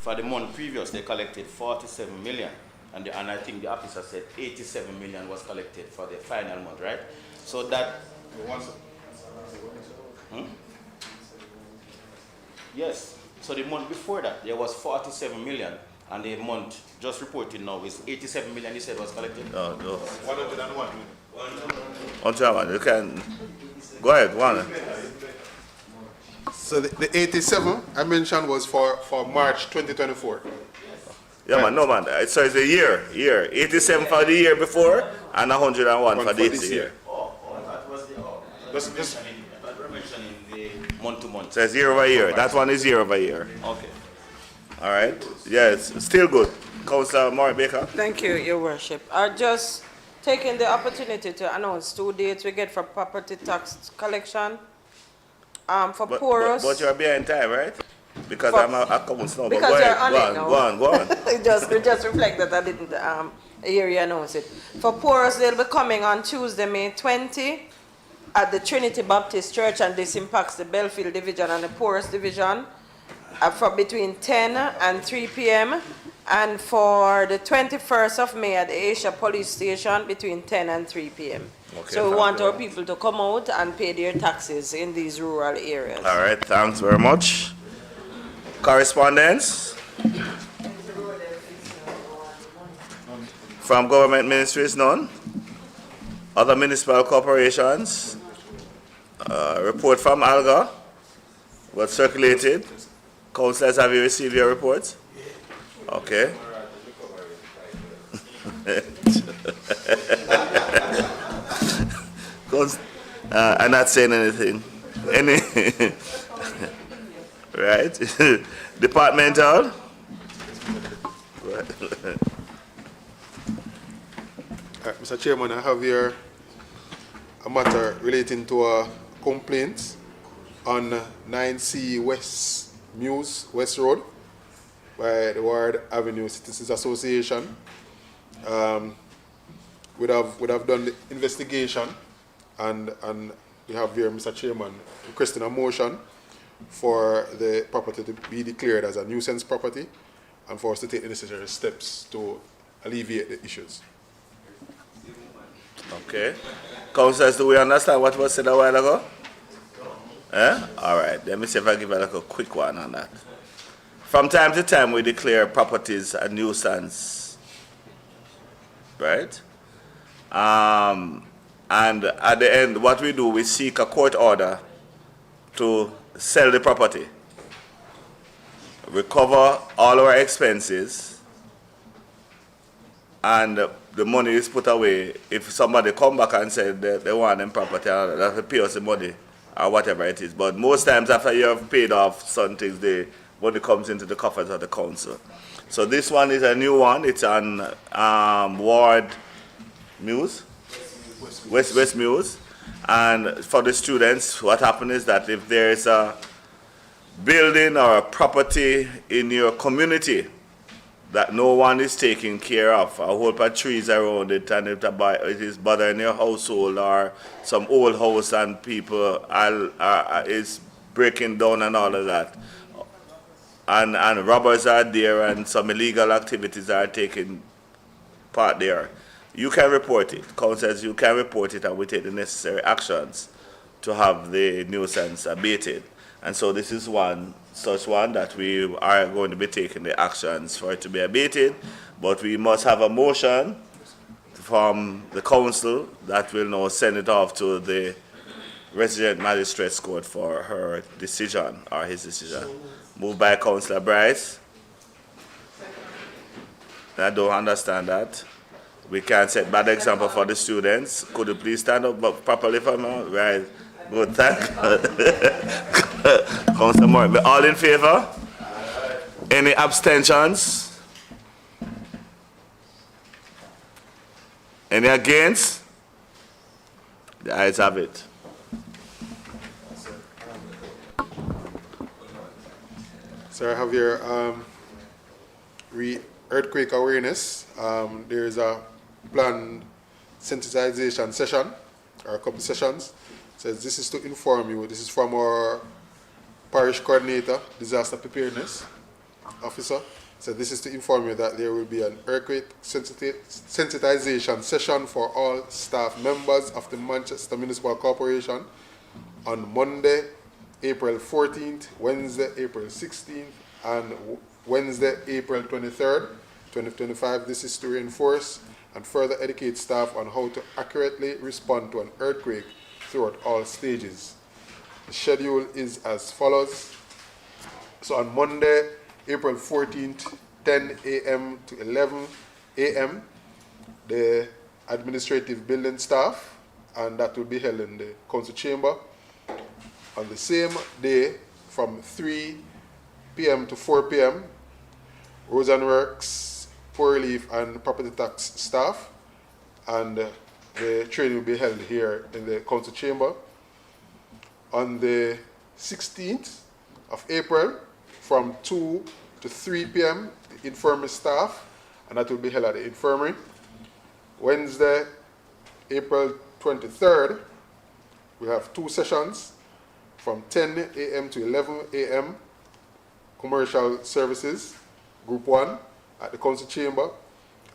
for the month previous they collected 47 million, and I think the officer said 87 million was collected for the final month, right? So that... Yes. So the month before that, there was 47 million, and the month just reported now is 87 million, you said was collected? No. 101 million. 101. You can go ahead. One. So the 87 I mentioned was for March 2024. Yeah, man. No, man. So it's a year. 87 for the year before, and 101 for this year. That was the... We're mentioning the month-to-month. So it's year over year. That one is year over year. Okay. All right. Yes, still good. Councillor Maury Baker. Thank you, Your Worship. I just taking the opportunity to announce 2 dates we get for property tax collection. For poorest. But you're behind time, right? Because I'm a accounts now. Because you're on it now. Go on. It just reflect that I didn't hear you announce it. For poorest, they'll be coming on Tuesday, May 20, at the Trinity Baptist Church, and this impacts the Belfield Division and the poorest division, for between 10 and 3 p.m. And for the 21st of May at the Asia Police Station, between 10 and 3 p.m. Okay, so we want our people to come out and pay their taxes in these rural areas. All right, thanks very much. Correspondence from government ministries, none. Other municipal corporations, report from ALGA was circulated. Councillors, have you received your reports? Okay. I'm not saying anything. Right? Departmental? Mr. Chairman, I have here a matter relating to a complaint on 9C West Muse West Road by the Ward Avenue Citizens Association. We'd have done the investigation, and we have here, Mr. Chairman, requesting a motion for the property to be declared as a nuisance property and for us to take the necessary steps to alleviate the issues. Okay. Councillors, do we understand what was said a while ago? Eh? All right. Let me see if I give a quick one on that. from time to time we declare properties a nuisance, right? And at the end, what we do, we seek a court order to sell the property, recover all our expenses, and the money is put away. If somebody come back and say they want them property, they have to pay us the money or whatever it is. But most times after you have paid off some things, the money comes into the coffers of the council. So this one is a new one. It's on Ward Muse, West Muse. And for the students, what happens is that if there is a building or a property in your community that no one is taking care of, a whole bunch of trees around it, and it is bothering your household, or some old house and people is breaking down and all of that, and robbers are there and some illegal activities are taking part there, you can report it. Council says you can report it, and we take the necessary actions to have the nuisance abated. And so this is such one that we are going to be taking the actions for it to be abated, but we must have a motion from the council that will now send it off to the resident magistrate's court for her decision, or his decision. Moved by Councillor Bryce. I don't understand that. We can't set bad example for the students. Could you please stand up properly for me? Right. Good, thank you. Councillor Moore, all in favor? Any abstentions? Any against? The ayes have it. Sir, I have your earthquake awareness. There is a planned sensitization session, or a couple sessions. Says this is to inform you. This is from our parish coordinator, disaster preparedness officer. So this is to inform you that there will be an earthquake sensitization session for all staff members of the Manchester Municipal Corporation on Monday, April 14th, Wednesday, April 16th, and Wednesday, April 23rd, 2025. This is to reinforce and further educate staff on how to accurately respond to an earthquake throughout all stages. The schedule is as follows. So on Monday, April 14th, 10 a.m. to 11 a.m., the administrative building staff, and that will be held in the council chamber. On the same day, from 3 p.m. to 4 p.m., roads and works, poor relief, and property tax staff, and the training will be held here in the council chamber. On the 16th of April, from 2 to 3 p.m., the infirmary staff, and that will be held at the infirmary. Wednesday, April 23rd, we have two sessions from 10 a.m. to 11 a.m. Commercial services, group 1 at the council chamber,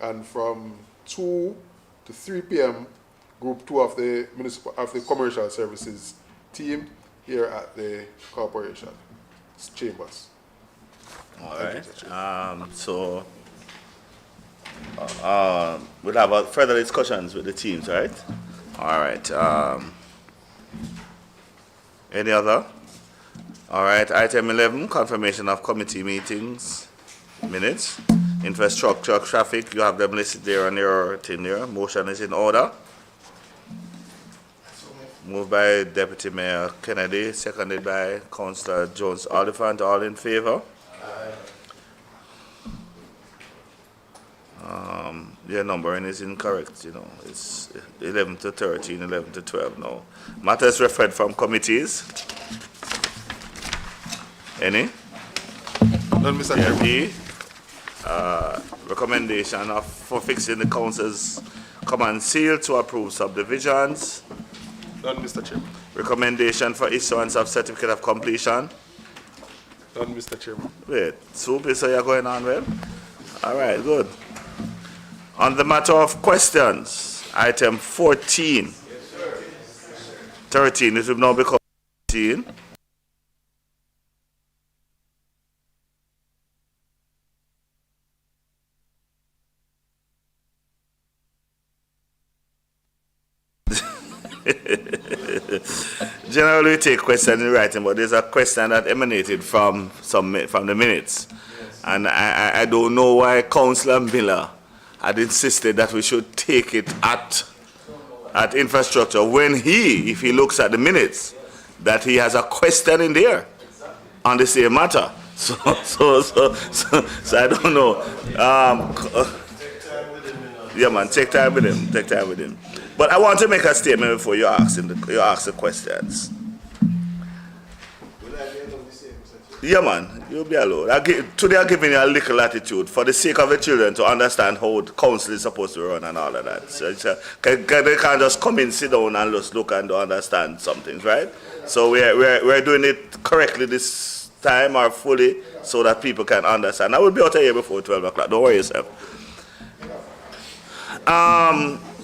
and from 2 to 3 p.m. group 2 of the commercial services team here at the corporation chambers. All right. We'll have further discussions with the teams, right? All right. Any other? All right. Item 11, confirmation of committee meetings minutes. Infrastructure, traffic, you have them listed there on your thing there. Motion is in order. Moved by Deputy Mayor Kennedy, seconded by Councillor Jones Oliphant. All in favor? Your numbering is incorrect, you know. It's 11 to 13, 11 to 12 now. Matters referred from committees. Any? None, Mr. Chairman. Recommendation for fixing the council's command seal to approve subdivisions. Done, Mr. Chairman. Recommendation for issuance of certificate of completion. Done, Mr. Chairman. Wait, super, so you're going on well? All right, good. On the matter of questions, item 14. Yes, sir. 13, it will now become 14. Generally, we take questions in writing, but there's a question that emanated from the minutes. Yes. And I don't know why Councillor Miller had insisted that we should take it at infrastructure when if he looks at the minutes, that he has a question in there on the same matter. So I don't know. Yeah, man, take time with him. Take time with him. But I want to make a statement before you ask the questions. Yeah, man, you'll be alone. Today I'm giving you a little latitude for the sake of the children to understand how the council is supposed to run and all of that. So they can't just come in, sit down and just look and understand some things, right? So we're doing it correctly this time or fully so that people can understand. I will be out of here before 12 o'clock. Don't worry yourself.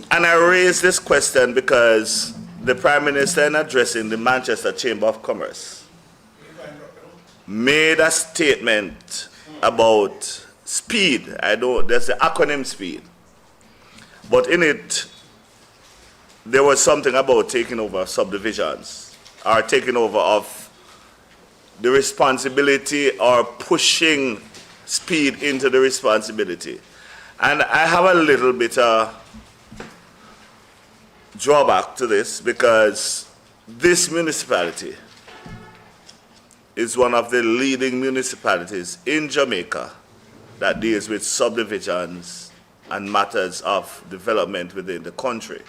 And I raise this question because the Prime Minister, in addressing the Manchester Chamber of Commerce, made a statement about speed. There's the acronym SPEED. But in it, there was something about taking over subdivisions or taking over of the responsibility or pushing speed into the responsibility. And I have a little bit of drawback to this because this municipality is one of the leading municipalities in Jamaica that deals with subdivisions and matters of development within the country.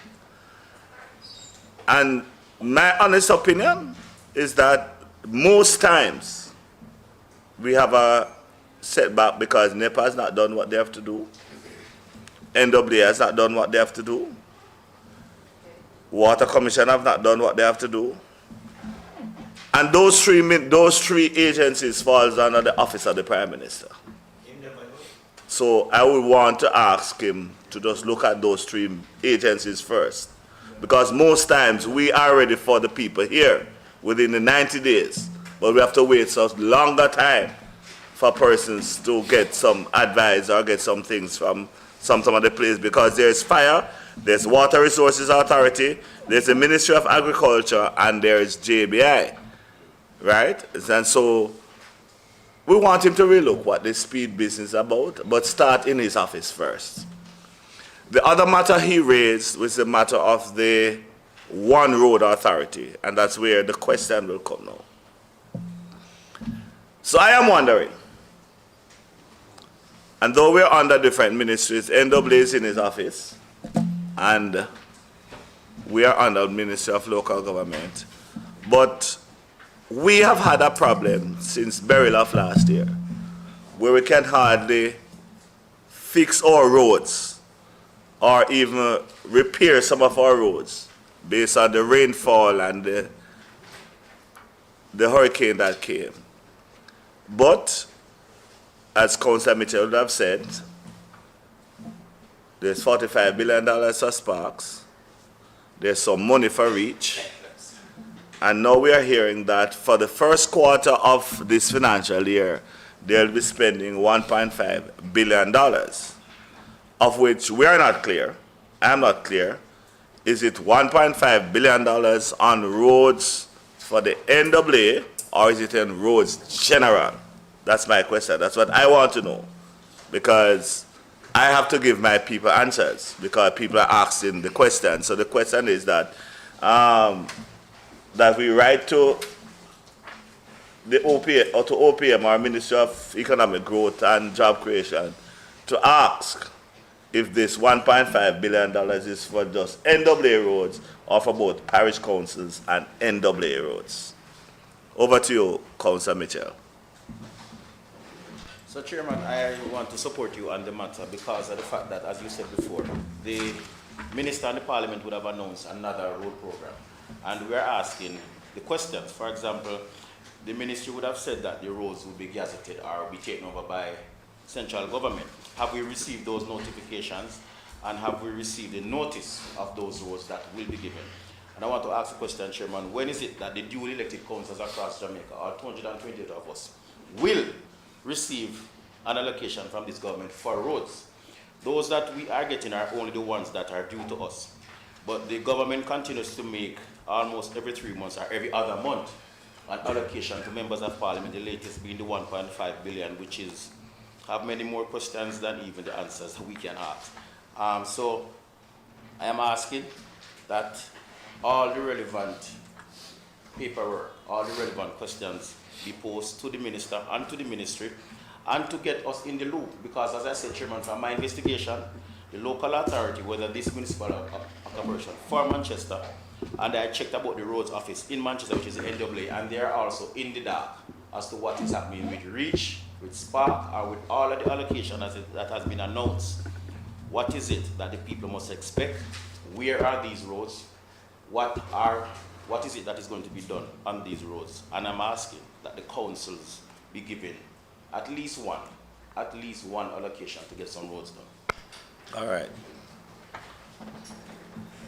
And my honest opinion is that most times we have a setback because NEPA has not done what they have to do. NWA has not done what they have to do. Water Commission have not done what they have to do. And those three agencies falls under the office of the Prime Minister. So I would want to ask him to just look at those three agencies first. Because most times we are ready for the people here within the 90 days. But we have to wait such longer time for persons to get some advice or get some things from some of the place, because there's fire, there's Water Resources Authority, there's the Ministry of Agriculture, and there's JBI, right? And so we want him to relook what the speed business is about, but start in his office first. The other matter he raised was the matter of the One Road Authority, and that's where the question will come now. So I am wondering, and though we're under different ministries, NWA is in his office, and we are under the Ministry of Local Government, but we have had a problem since burial of last year, where we can hardly fix our roads or even repair some of our roads based on the rainfall and the hurricane that came. But as Councillor Mitchell would have said, there's $45 billion for Sparks, there's some money for Reach, and now we are hearing that for the first quarter of this financial year, they'll be spending $1.5 billion, of which we are not clear, I'm not clear, is it $1.5 billion on roads for the NWA, or is it in roads general? That's my question. That's what I want to know. Because I have to give my people answers because people are asking the question. So the question is that that we write to the OPM, or to OPM, our Ministry of Economic Growth and Job Creation, to ask if this $1.5 billion is for just NWA roads or for both parish councils and NWA roads. Over to you, Councillor Mitchell. So, Chairman, I want to support you on the matter because of the fact that, as you said before, the Minister and the Parliament would have announced another road program. And we're asking the questions. For example, the Ministry would have said that the roads will be gazetted or be taken over by central government. Have we received those notifications? And have we received a notice of those roads that will be given? And I want to ask the question, Chairman, when is it that the duly elected councillors across Jamaica, or 228 of us, will receive an allocation from this government for roads? Those that we are getting are only the ones that are due to us. but the government continues to make almost every 3 months or every other month an allocation to members of parliament, the latest being the 1.5 billion, which is have many more questions than even the answers we can ask. So I am asking that all the relevant paperwork, all the relevant questions be posed to the minister and to the ministry, and to get us in the loop, because as I said, Chairman, from my investigation, the local authority, whether this municipal corporation for Manchester, and I checked about the roads office in Manchester, which is the NWA, and they are also in the dark as to what is happening with REACH, with Spark, or with all of the allocation that has been announced. What is it that the people must expect? Where are these roads? What is it that is going to be done on these roads? And I'm asking that the councils be given at least one allocation to get some roads done. All right.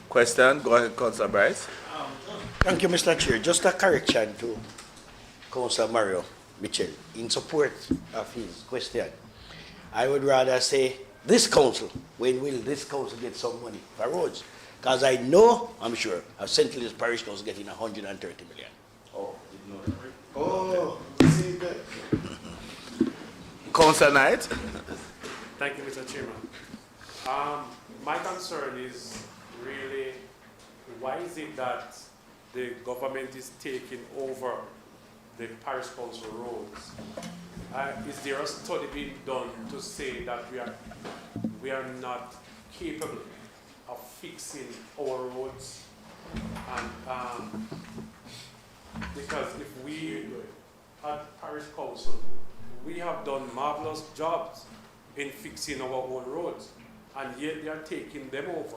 Question? Go ahead, Councillor Bryce. Thank you, Mr. Chair. Just a correction to Councillor Mario Mitchell in support of his question. I would rather say this council, when will this council get some money for roads? Because I know, I'm sure, St. Louis Parish Council getting 130 million. Oh, see that. Councillor Knight. Thank you, Mr. Chairman. My concern is really, why is it that the government is taking over the parish council roads? Is there a study being done to say that we are not capable of fixing our roads? And because if we at parish council, we have done marvelous jobs in fixing our own roads, and yet they are taking them over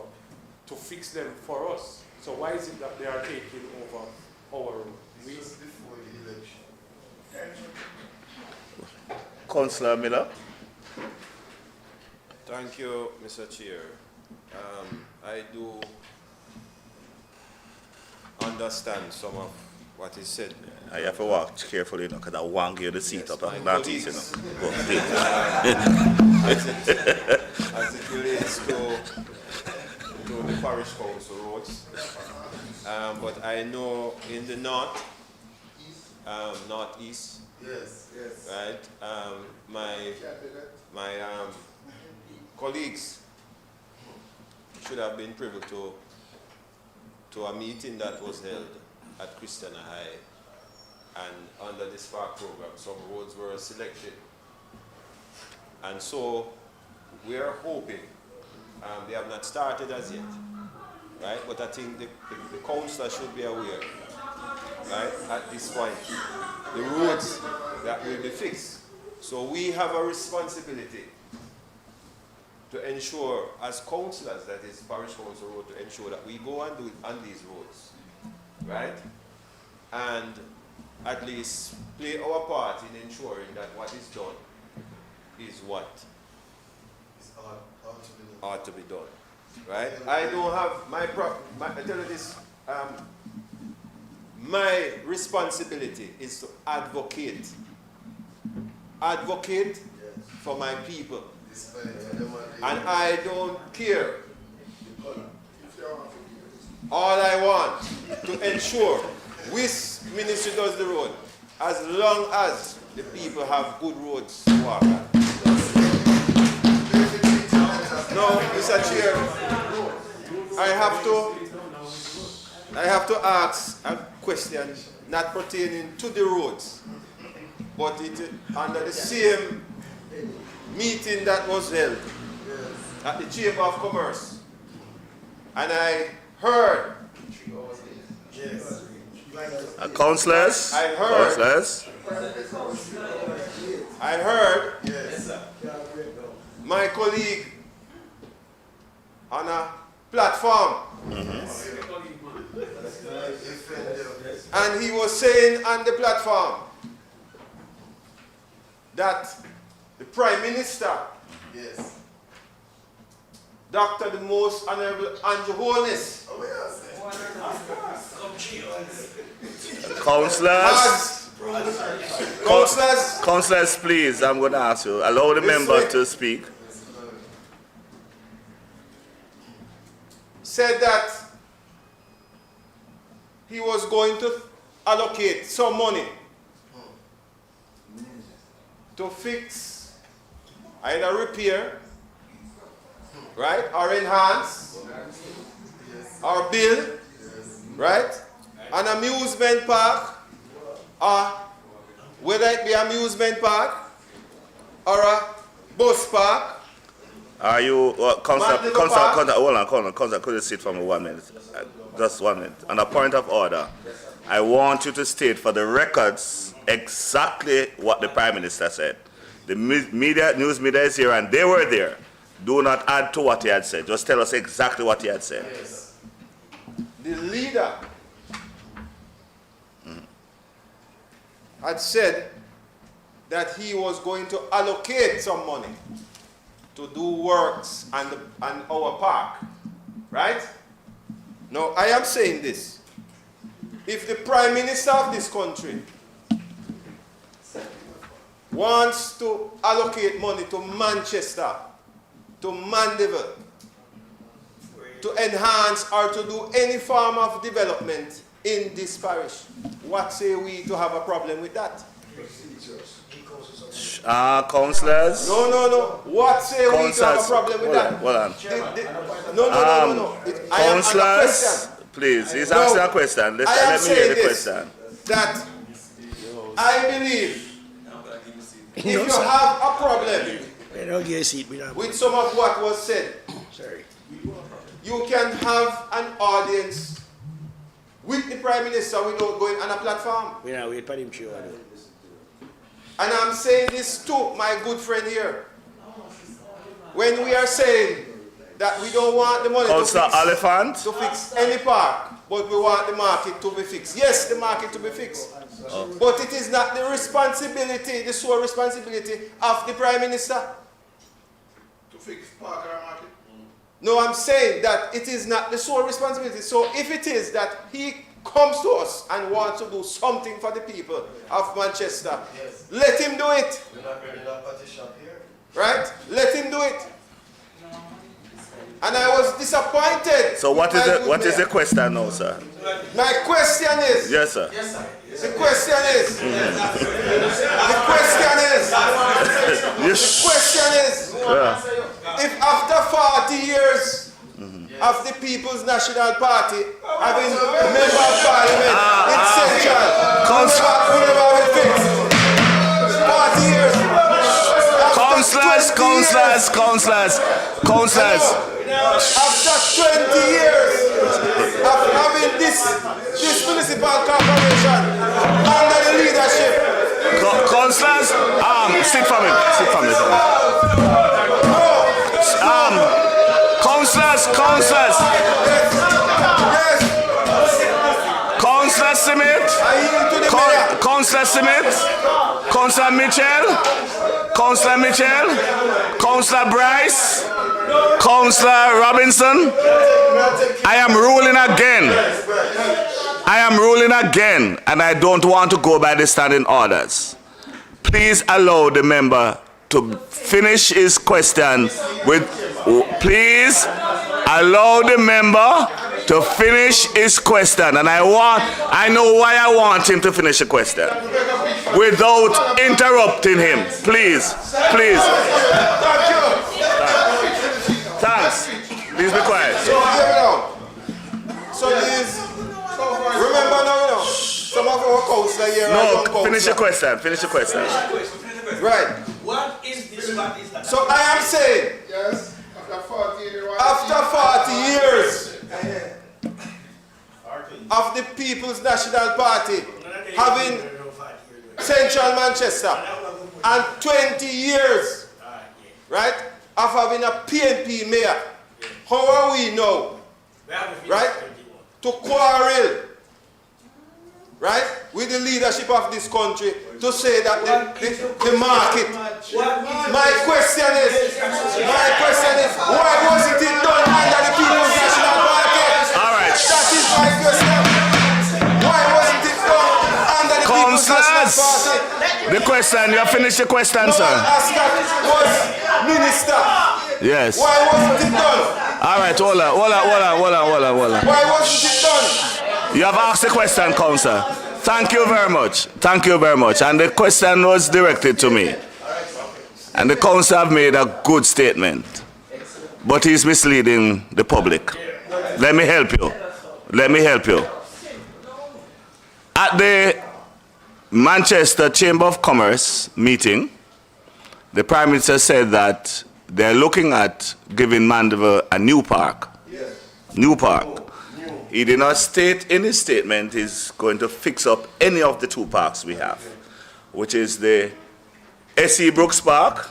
to fix them for us. So why is it that they are taking over our roads? Just before the election. Councillor Miller. Thank you, Mr. Chair. I do understand some of what is said. I have to walk carefully, because I won't give the seat up. my Not colleagues, easy, as it relates to the parish council roads. But I know in the north, northeast, Yes. right, my colleagues should have been privy to a meeting that was held at Christiana High, and under the Spark program, some roads were selected. And so we are hoping, they have not started as yet, right? But I think the councillor should be aware, right, at this point, the roads that will be fixed. So we have a responsibility to ensure, as councillors, that is parish council road, to ensure that we go and do it on these roads, right? And at least play our part in ensuring that what is done is what ought to be done, right? I don't have I tell you this, my responsibility is to advocate for my people, and I don't care. All I want to ensure which ministry does the road, as long as the people have good roads to walk on. No, Mr. Chair, I have to ask a question not pertaining to the roads, but it under the same meeting that was held at the Chamber of Commerce, and I heard. Councillors. I heard my colleague on a platform, and he was saying on the platform that the Prime Minister, Dr. the Most Honorable Andrew Holness, Councillors, please, I'm going to ask you, allow the member to speak. Said that he was going to allocate some money to fix either repair, right, or enhance, or build, right, an amusement park, or whether it be amusement park or a bus park. Are you, Councillor, Mandela Park. hold on, Councillor, could you sit for me 1 minute? Just 1 minute. On a point of order, I want you to state for the records exactly what the Prime Minister said. The news media is here and they were there. Do not add to what he had said. Just tell us exactly what he had said. Yes. The leader had said that he was going to allocate some money to do works on our park, right? Now, I am saying this. If the Prime Minister of this country wants to allocate money to Manchester, to Mandeville, to enhance or to do any form of development in this parish, what say we to have a problem with that? Councillors? No. What say we to have a problem with that? Hold on. No. I am on a Councillors, question. please, he's asking a question. Let me hear the question. That I believe if you have a problem with some of what was said, you can have an audience with the Prime Minister without going on a platform. And I'm saying this to my good friend here. When we are saying that we don't want the money to fix any park, but we want the market to be fixed. Yes, the market to be fixed. But it is not the responsibility, the sole responsibility of the Prime Minister. To fix park or market? No, I'm saying that it is not the sole responsibility. So if it is that he comes to us and wants to do something for the people of Manchester, let him do it. Right? Let him do it. And I was disappointed. So what is the question now, sir? My question is. Yes, sir. The question is. The question is. If after 40 years of the People's National Party having member of parliament in Central, whatever will fix. 40 years. Councillors. After 20 years of having this municipal corporation under the leadership. Councillors, sit for me. Councillors. Councillor Smith. Councillor Smith. Councillor Mitchell. Councillor Bryce. Councillor Robinson. I am ruling again, and I don't want to go by the standing orders. Please allow the member to finish his question please allow the member to finish his question, and I know why I want him to finish the question without interrupting him. Please. Thanks. Please be quiet. So remember now, some of our councillors here are young councillors. Finish the question. Right. What is this? What is that? So I am saying, Yes, after 40 years of the People's National Party having Central Manchester and 20 years, right, of having a PNP mayor, how are we now, right, to quarrel, right, with the leadership of this country to say that the market. My question is, why wasn't it done under the People's National Party? All right. That is my question. Why wasn't it done under the People's National Party? The question, you have finished the question, sir. Ascot was minister. Yes. Why wasn't it done? All right, hold on. Why wasn't it done? You have asked the question, Councillor. Thank you very much. Thank you very much. And the question was directed to me. And the Councillor have made a good statement. But he's misleading the public. Let me help you. Let me help you. At the Manchester Chamber of Commerce meeting, the Prime Minister said that they're looking at giving Mandeville a new park. New park. He did not state in his statement he's going to fix up any of the two parks we have, which is the S.E. Brooks Park,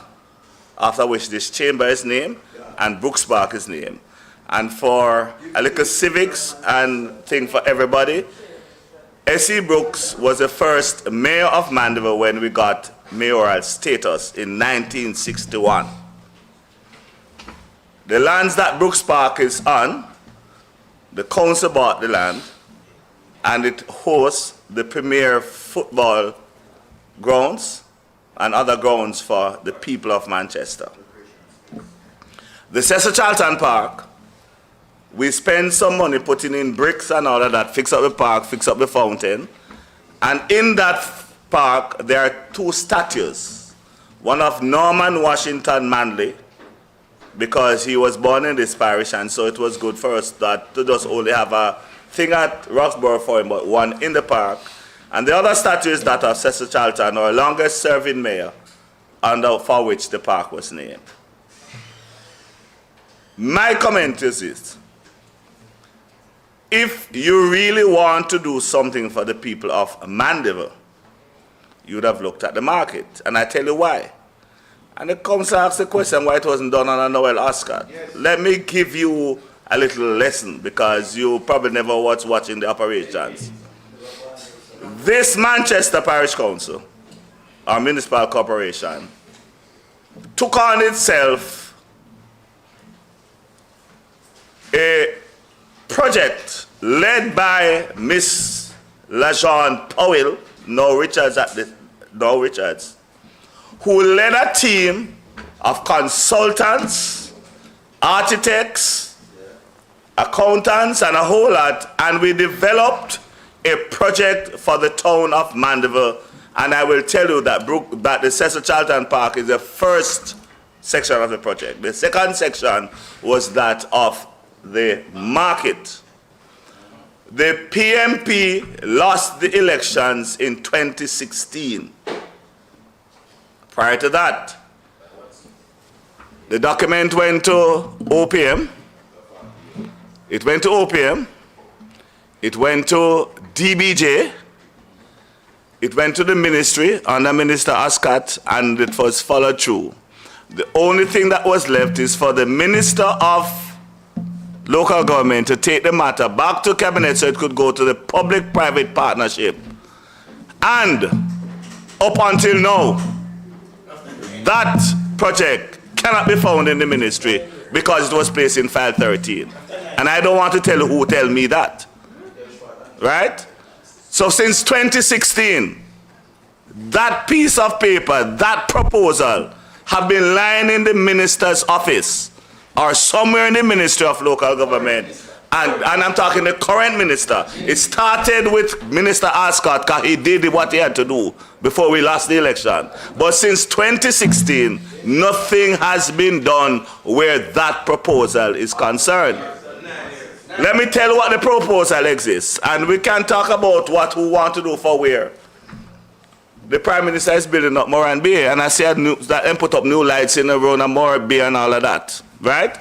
after which this chamber is named, and Brooks Park is named. And for a little civics and thing for everybody, S.E. Brooks was the first mayor of Mandeville when we got mayoral status in 1961. The lands that Brooks Park is on, the council bought the land, and it hosts the premier football grounds and other grounds for the people of Manchester. The Cecil Charlton Park, we spend some money putting in bricks and all of that, fix up the park, fix up the fountain. And in that park, there are two statues. One of Norman Washington Manley, because he was born in this parish, and so it was good for us that to just only have a thing at Roxborough for him, but one in the park. And the other statue is that of Cecil Charlton, our longest serving mayor, and for which the park was named. My comment is this. If you really want to do something for the people of Mandeville, you would have looked at the market. And I tell you why. And the council asked the question why it wasn't done on a Noel Oscar. Yes. Let me give you a little lesson, because you probably never was watching the operations. This Manchester Parish Council, our municipal corporation, took on itself a project led by Miss LaJean Powell, Richards, who led a team of consultants, architects, accountants, and a whole lot, and we developed a project for the town of Mandeville. And I will tell you that the Cecil Charlton Park is the first section of the project. The second section was that of the market. The PMP lost the elections in 2016. Prior to that, the document went to OPM, it went to OPM, it went to DBJ, it went to the ministry under Minister Ascot, and it was followed through. The only thing that was left is for the Minister of Local Government to take the matter back to Cabinet so it could go to the public-private partnership. And up until now, that project cannot be found in the ministry because it was placed in file 13. And I don't want to tell you who tell me that. Right? So since 2016, that piece of paper, that proposal, have been lying in the minister's office or somewhere in the Ministry of Local Government. And I'm talking the current minister. It started with Minister Ascot because he did what he had to do before we lost the election. But since 2016, nothing has been done where that proposal is concerned. Let me tell you what the proposal exists. And we can talk about who want to do for where. The Prime Minister is building up Moran Bay, and I said that and put up new lights in around Moran Bay and all of that. Right?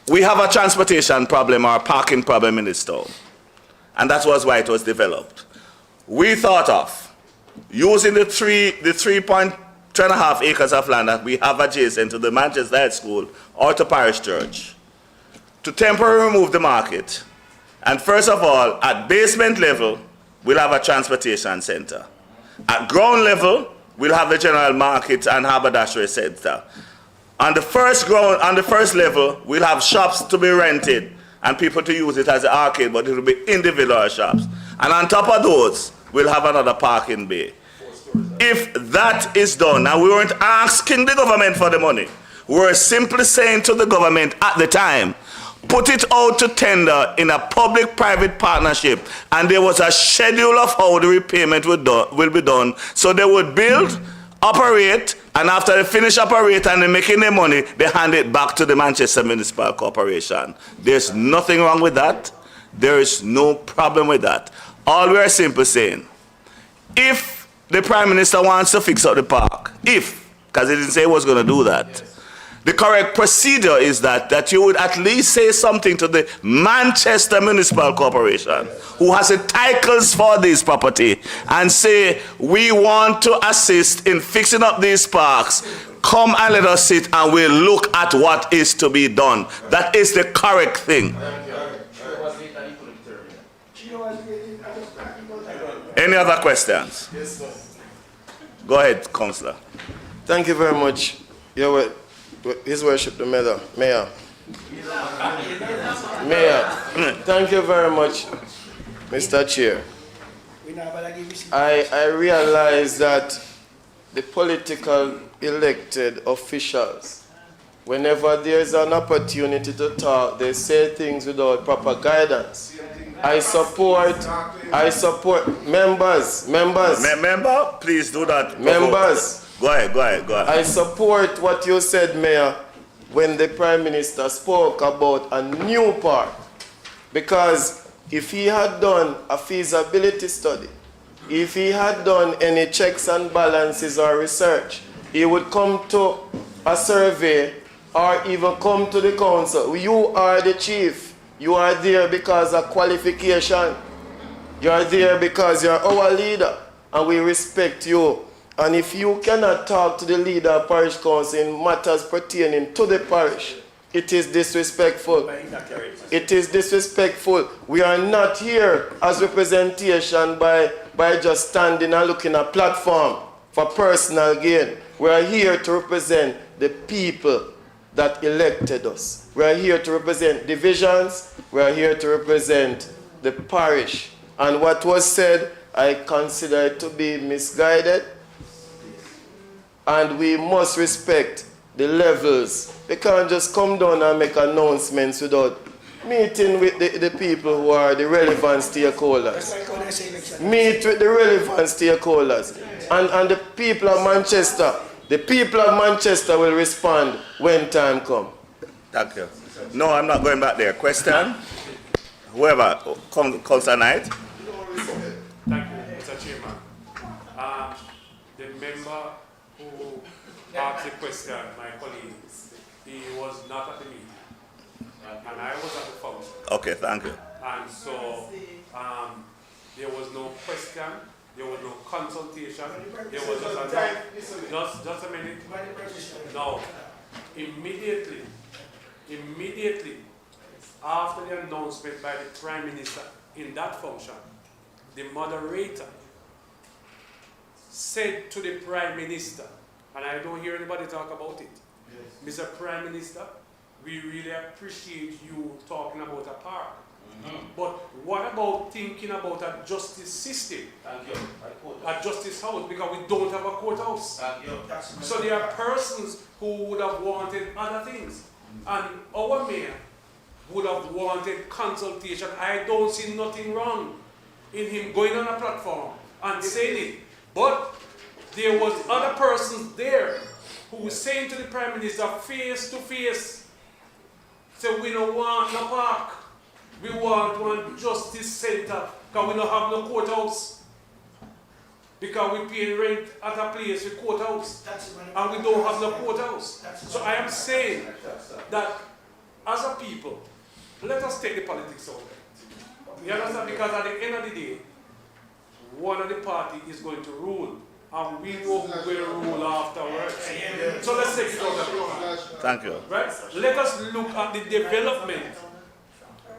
We have a transportation problem or a parking problem in this town. And that was why it was developed. We thought of using the 3.5 acres of land that we have adjacent to the Manchester High School or to Parish Church to temporarily remove the market. And first of all, at basement level, we'll have a transportation center. At ground level, we'll have the general market and haberdashery center. On the first level, we'll have shops to be rented and people to use it as an arcade, but it will be individual shops. And on top of those, we'll have another parking bay. If that is done, now we weren't asking the government for the money. We were simply saying to the government at the time, put it out to tender in a public-private partnership, and there was a schedule of how the repayment will be done. So they would build, operate, and after they finish operate and they're making their money, they hand it back to the Manchester Municipal Corporation. There's nothing wrong with that. There is no problem with that. All we're simply saying, if the Prime Minister wants to fix up the park, because he didn't say he was going to do that, the correct procedure is that you would at least say something to the Manchester Municipal Corporation, who has the titles for this property, and say, we want to assist in fixing up these parks. Come and let us sit and we'll look at what is to be done. That is the correct thing. Any other questions? Yes, sir. Go ahead, Councillor. Thank you very much. His Worship the Mayor. Mayor, thank you very much, Mr. Chair. I realize that the political elected officials, whenever there's an opportunity to talk, they say things without proper guidance. I support members. Member, please do that. Members. Go ahead. I support what you said, Mayor, when the Prime Minister spoke about a new park. Because if he had done a feasibility study, if he had done any checks and balances or research, he would come to a survey or even come to the council. You are the chief. You are there because of qualification. You are there because you are our leader, and we respect you. And if you cannot talk to the leader of parish council in matters pertaining to the parish, it is disrespectful. It is disrespectful. We are not here as representation by just standing and looking at a platform for personal gain. We are here to represent the people that elected us. We are here to represent divisions. We are here to represent the parish. And what was said, I consider it to be misguided. And we must respect the levels. They can't just come down and make announcements without meeting with the people who are the relevant stakeholders. Meet with the relevant stakeholders. And the people of Manchester, will respond when time comes. Thank you. No, I'm not going back there. Question? Whoever, Councillor Knight. Thank you, Mr. Chairman. The member who asked the question, my colleague, he was not at the meeting, and I was at the function. Okay, thank you. And so there was no question, there was no consultation, there was just a minute. No, immediately after the announcement by the Prime Minister in that function, the moderator said to the Prime Minister, and I don't hear anybody talk about it, yes. Mr. Prime Minister, we really appreciate you talking about a park. But what about thinking about a justice system? A justice house, because we don't have a courthouse. So there are persons who would have wanted other things. And our mayor would have wanted consultation. I don't see nothing wrong in him going on a platform and saying it. But there was other persons there who were saying to the Prime Minister face to face, so we don't want no park. We want one justice center because we don't have no courthouse. Because we pay rent at a place with courthouse. And we don't have no courthouse. So I am saying that as a people, let us take the politics out of it. You understand? Because at the end of the day, one of the party is going to rule. And we know who will rule afterwards. So let's take it out of it. Thank you. Right? Let us look at the development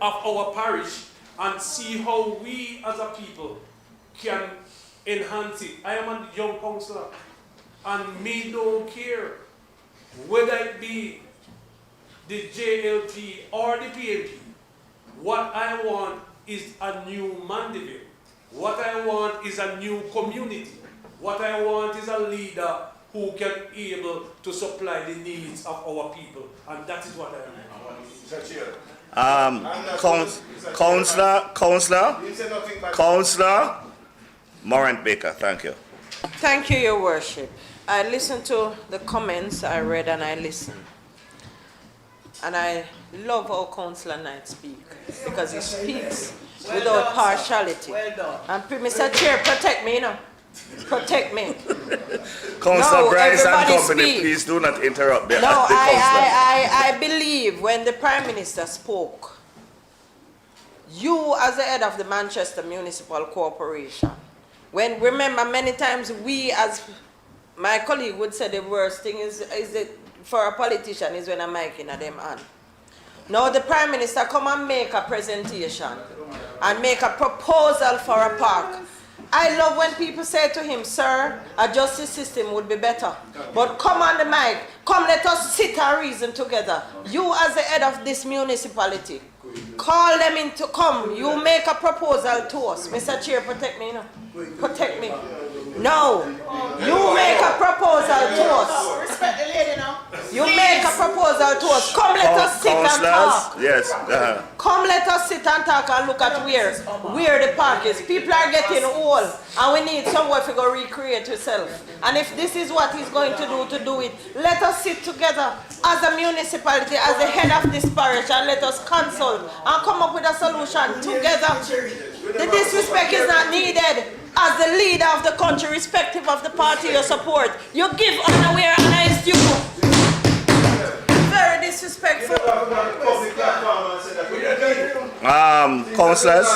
of our parish and see how we as a people can enhance it. I am a young councillor and me don't care whether it be the JLP or the PNP. What I want is a new Mandeville. What I want is a new community. What I want is a leader who can be able to supply the needs of our people. And that is what I want. Mr. Chair, Councillor Morant Baker, thank you. Thank you, Your Worship. I listened to the comments, I read and I listened. And I love how Councillor Knight speaks, because he speaks without partiality. Well done. And Mr. Chair, protect me, you know. Protect me. Councillor No, Bryce and everybody company, speak. please do not interrupt the No, councillor. I believe when the Prime Minister spoke, you as the head of the Manchester Municipal Corporation, when remember many times we as my colleague would say the worst thing is for a politician is when a mic in a them hand. Now the Prime Minister come and make a presentation and make a proposal for a park. I love when people say to him, sir, a justice system would be better. But come on the mic, come let us sit and reason together. You as the head of this municipality, call them in to come. You make a proposal to us. Mr. Chair, protect me, you know. Protect me. No, you make a proposal to us. Respect the lady now. You make a proposal to us. Come let us sit and talk. Yes. Come let us sit and talk and look at where the park is. People are getting old and we need somewhere to go recreate yourself. And if this is what he's going to do it, let us sit together as a municipality, as the head of this parish, and let us consult and come up with a solution together. The disrespect is not needed. As the leader of the country, irrespective of the party you support, you give honor where honor is due. Very disrespectful. Councillors.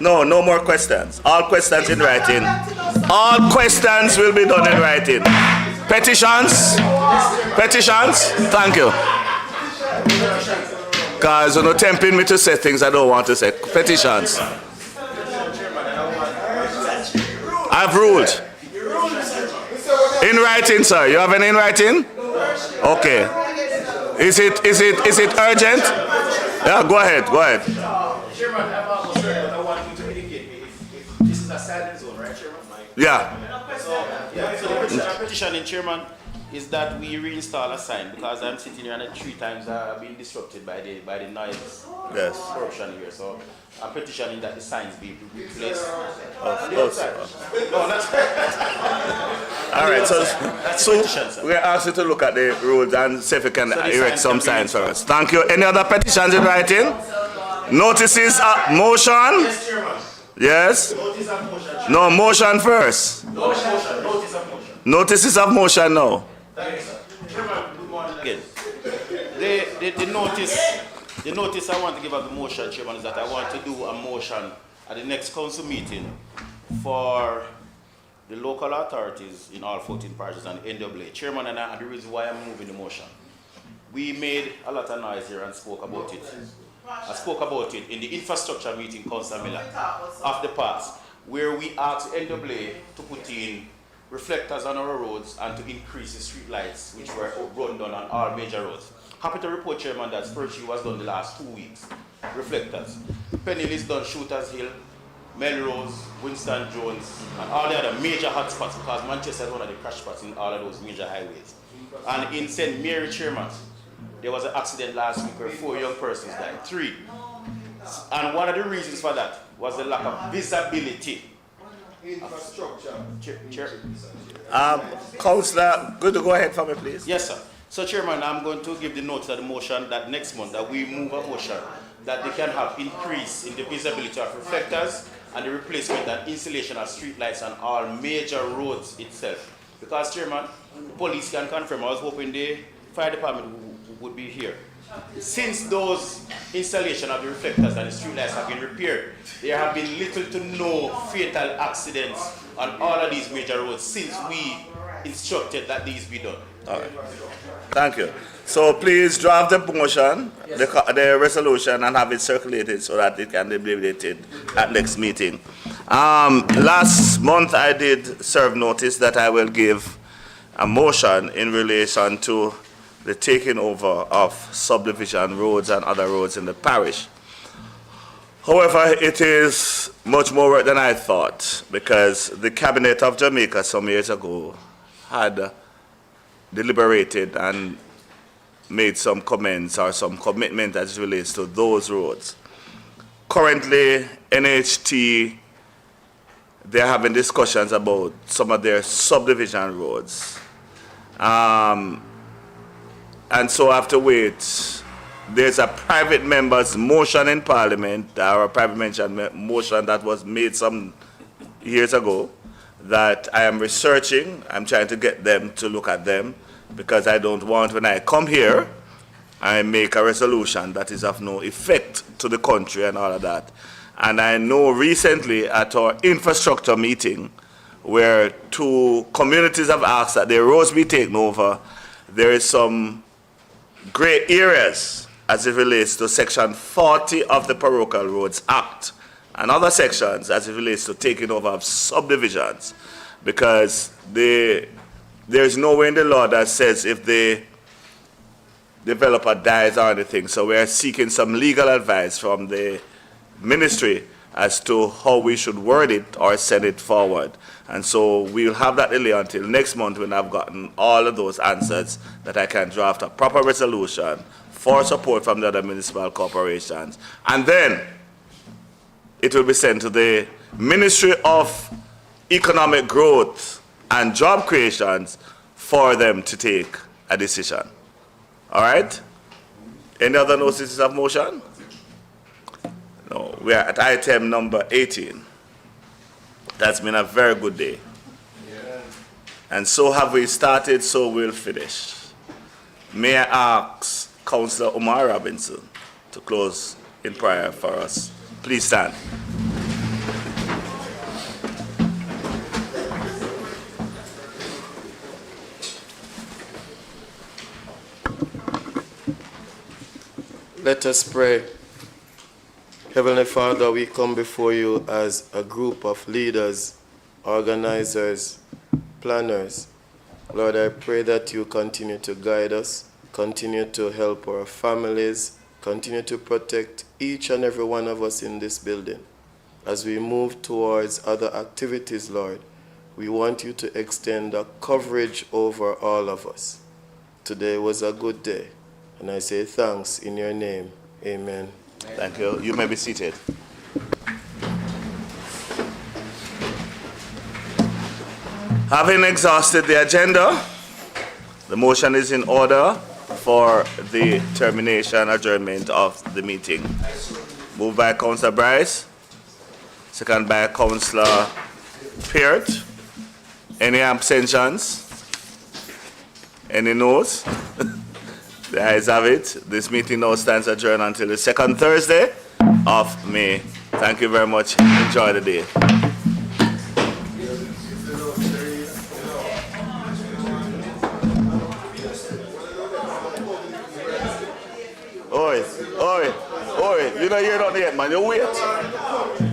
No, no more questions. All questions in writing. All questions will be done in writing. Petitions? Petitions? Thank you. Because you're not tempting me to say things I don't want to say. Petitions. I've ruled. In writing, sir. You have any in writing? Okay. Is it urgent? Yeah, go ahead. Chairman, I want you to indicate me if this is a silent zone, right, Chairman? Yeah. So the petition in Chairman is that we reinstall a sign because I'm sitting here and 3 times I've been disrupted by the noise corruption here. So I'm petitioning that the signs be replaced. All right, so we're asked you to look at the rules and see if you can erect some signs for us. Thank you. Any other petitions in writing? Notices of motion? Yes, Chairman. Yes? Notice of motion. No, motion first. Notice of motion. Notices of motion now. Thank you, sir. Chairman, good morning again. The notice I want to give of the motion, Chairman, is that I want to do a motion at the next council meeting for the local authorities in all 14 parishes and NWA. Chairman, and the reason why I'm moving the motion. We made a lot of noise here and spoke about it. I spoke about it in the infrastructure meeting, Councillor Miller, of the past, where we asked NWA to put in reflectors on our roads and to increase the street lights, which were run down on all major roads. Happy to report, Chairman, that Spurchie was done the last 2 weeks. Reflectors. Pennilly's done Shooters Hill, Melrose, Winston Jones, and all the other major hotspots because Manchester is one of the crash spots in all of those major highways. And in St. Mary, Chairman, there was an accident last week where 4 young persons died, 3. And one of the reasons for that was the lack of visibility. Infrastructure. Councillor, good to go ahead for me, please. Yes, sir. So, Chairman, I'm going to give the notice of the motion that next month that we move a motion that they can have increase in the visibility of reflectors and the replacement and installation of street lights on all major roads itself. Because, Chairman, the police can confirm. I was hoping the fire department would be here. Since those installation of the reflectors and the street lights have been repaired, there have been little to no fatal accidents on all of these major roads since we instructed that these be done. All right. Thank you. So please draft the motion, the resolution, and have it circulated so that it can be debated at next meeting. Last month I did serve notice that I will give a motion in relation to the taking over of subdivision roads and other roads in the parish. However, it is much more work than I thought, because the Cabinet of Jamaica some years ago had deliberated and made some comments or some commitment as it relates to those roads. Currently, NHT, they're having discussions about some of their subdivision roads. And so I have to wait. There's a private member's motion in Parliament, or a private motion that was made some years ago, that I am researching. I'm trying to get them to look at them, because I don't want, when I come here, I make a resolution that is of no effect to the country and all of that. And I know recently at our infrastructure meeting, where 2 communities have asked that their roads be taken over, there is some gray areas as it relates to Section 40 of the Parochial Roads Act and other sections as it relates to taking over of subdivisions, because there's nowhere in the law that says if the developer dies or anything. So we are seeking some legal advice from the ministry as to how we should word it or send it forward. And so we'll have that delay until next month, when I've gotten all of those answers, that I can draft a proper resolution for support from the other municipal corporations. And then it will be sent to the Ministry of Economic Growth and Job Creations for them to take a decision. All right? Any other notices of motion? No. We are at item number 18. That's been a very good day. Yeah. And so have we started, so we'll finish. May I ask Councillor Omar Robinson to close in prayer for us. Please stand. Let us pray. Heavenly Father, we come before you as a group of leaders, organizers, planners. Lord, I pray that you continue to guide us, continue to help our families, continue to protect each and every one of us in this building. As we move towards other activities, Lord, we want you to extend a coverage over all of us. Today was a good day, and I say thanks in your name. Amen. Thank you. You may be seated. Having exhausted the agenda, the motion is in order for the termination, adjournment of the meeting. Moved by Councillor Bryce, second by Councillor Peart. Any abstentions? Any noes? The ayes have it. This meeting now stands adjourned until the second Thursday of May. Thank you very much. Enjoy the day. Oi, you know you're not yet, man. You wait.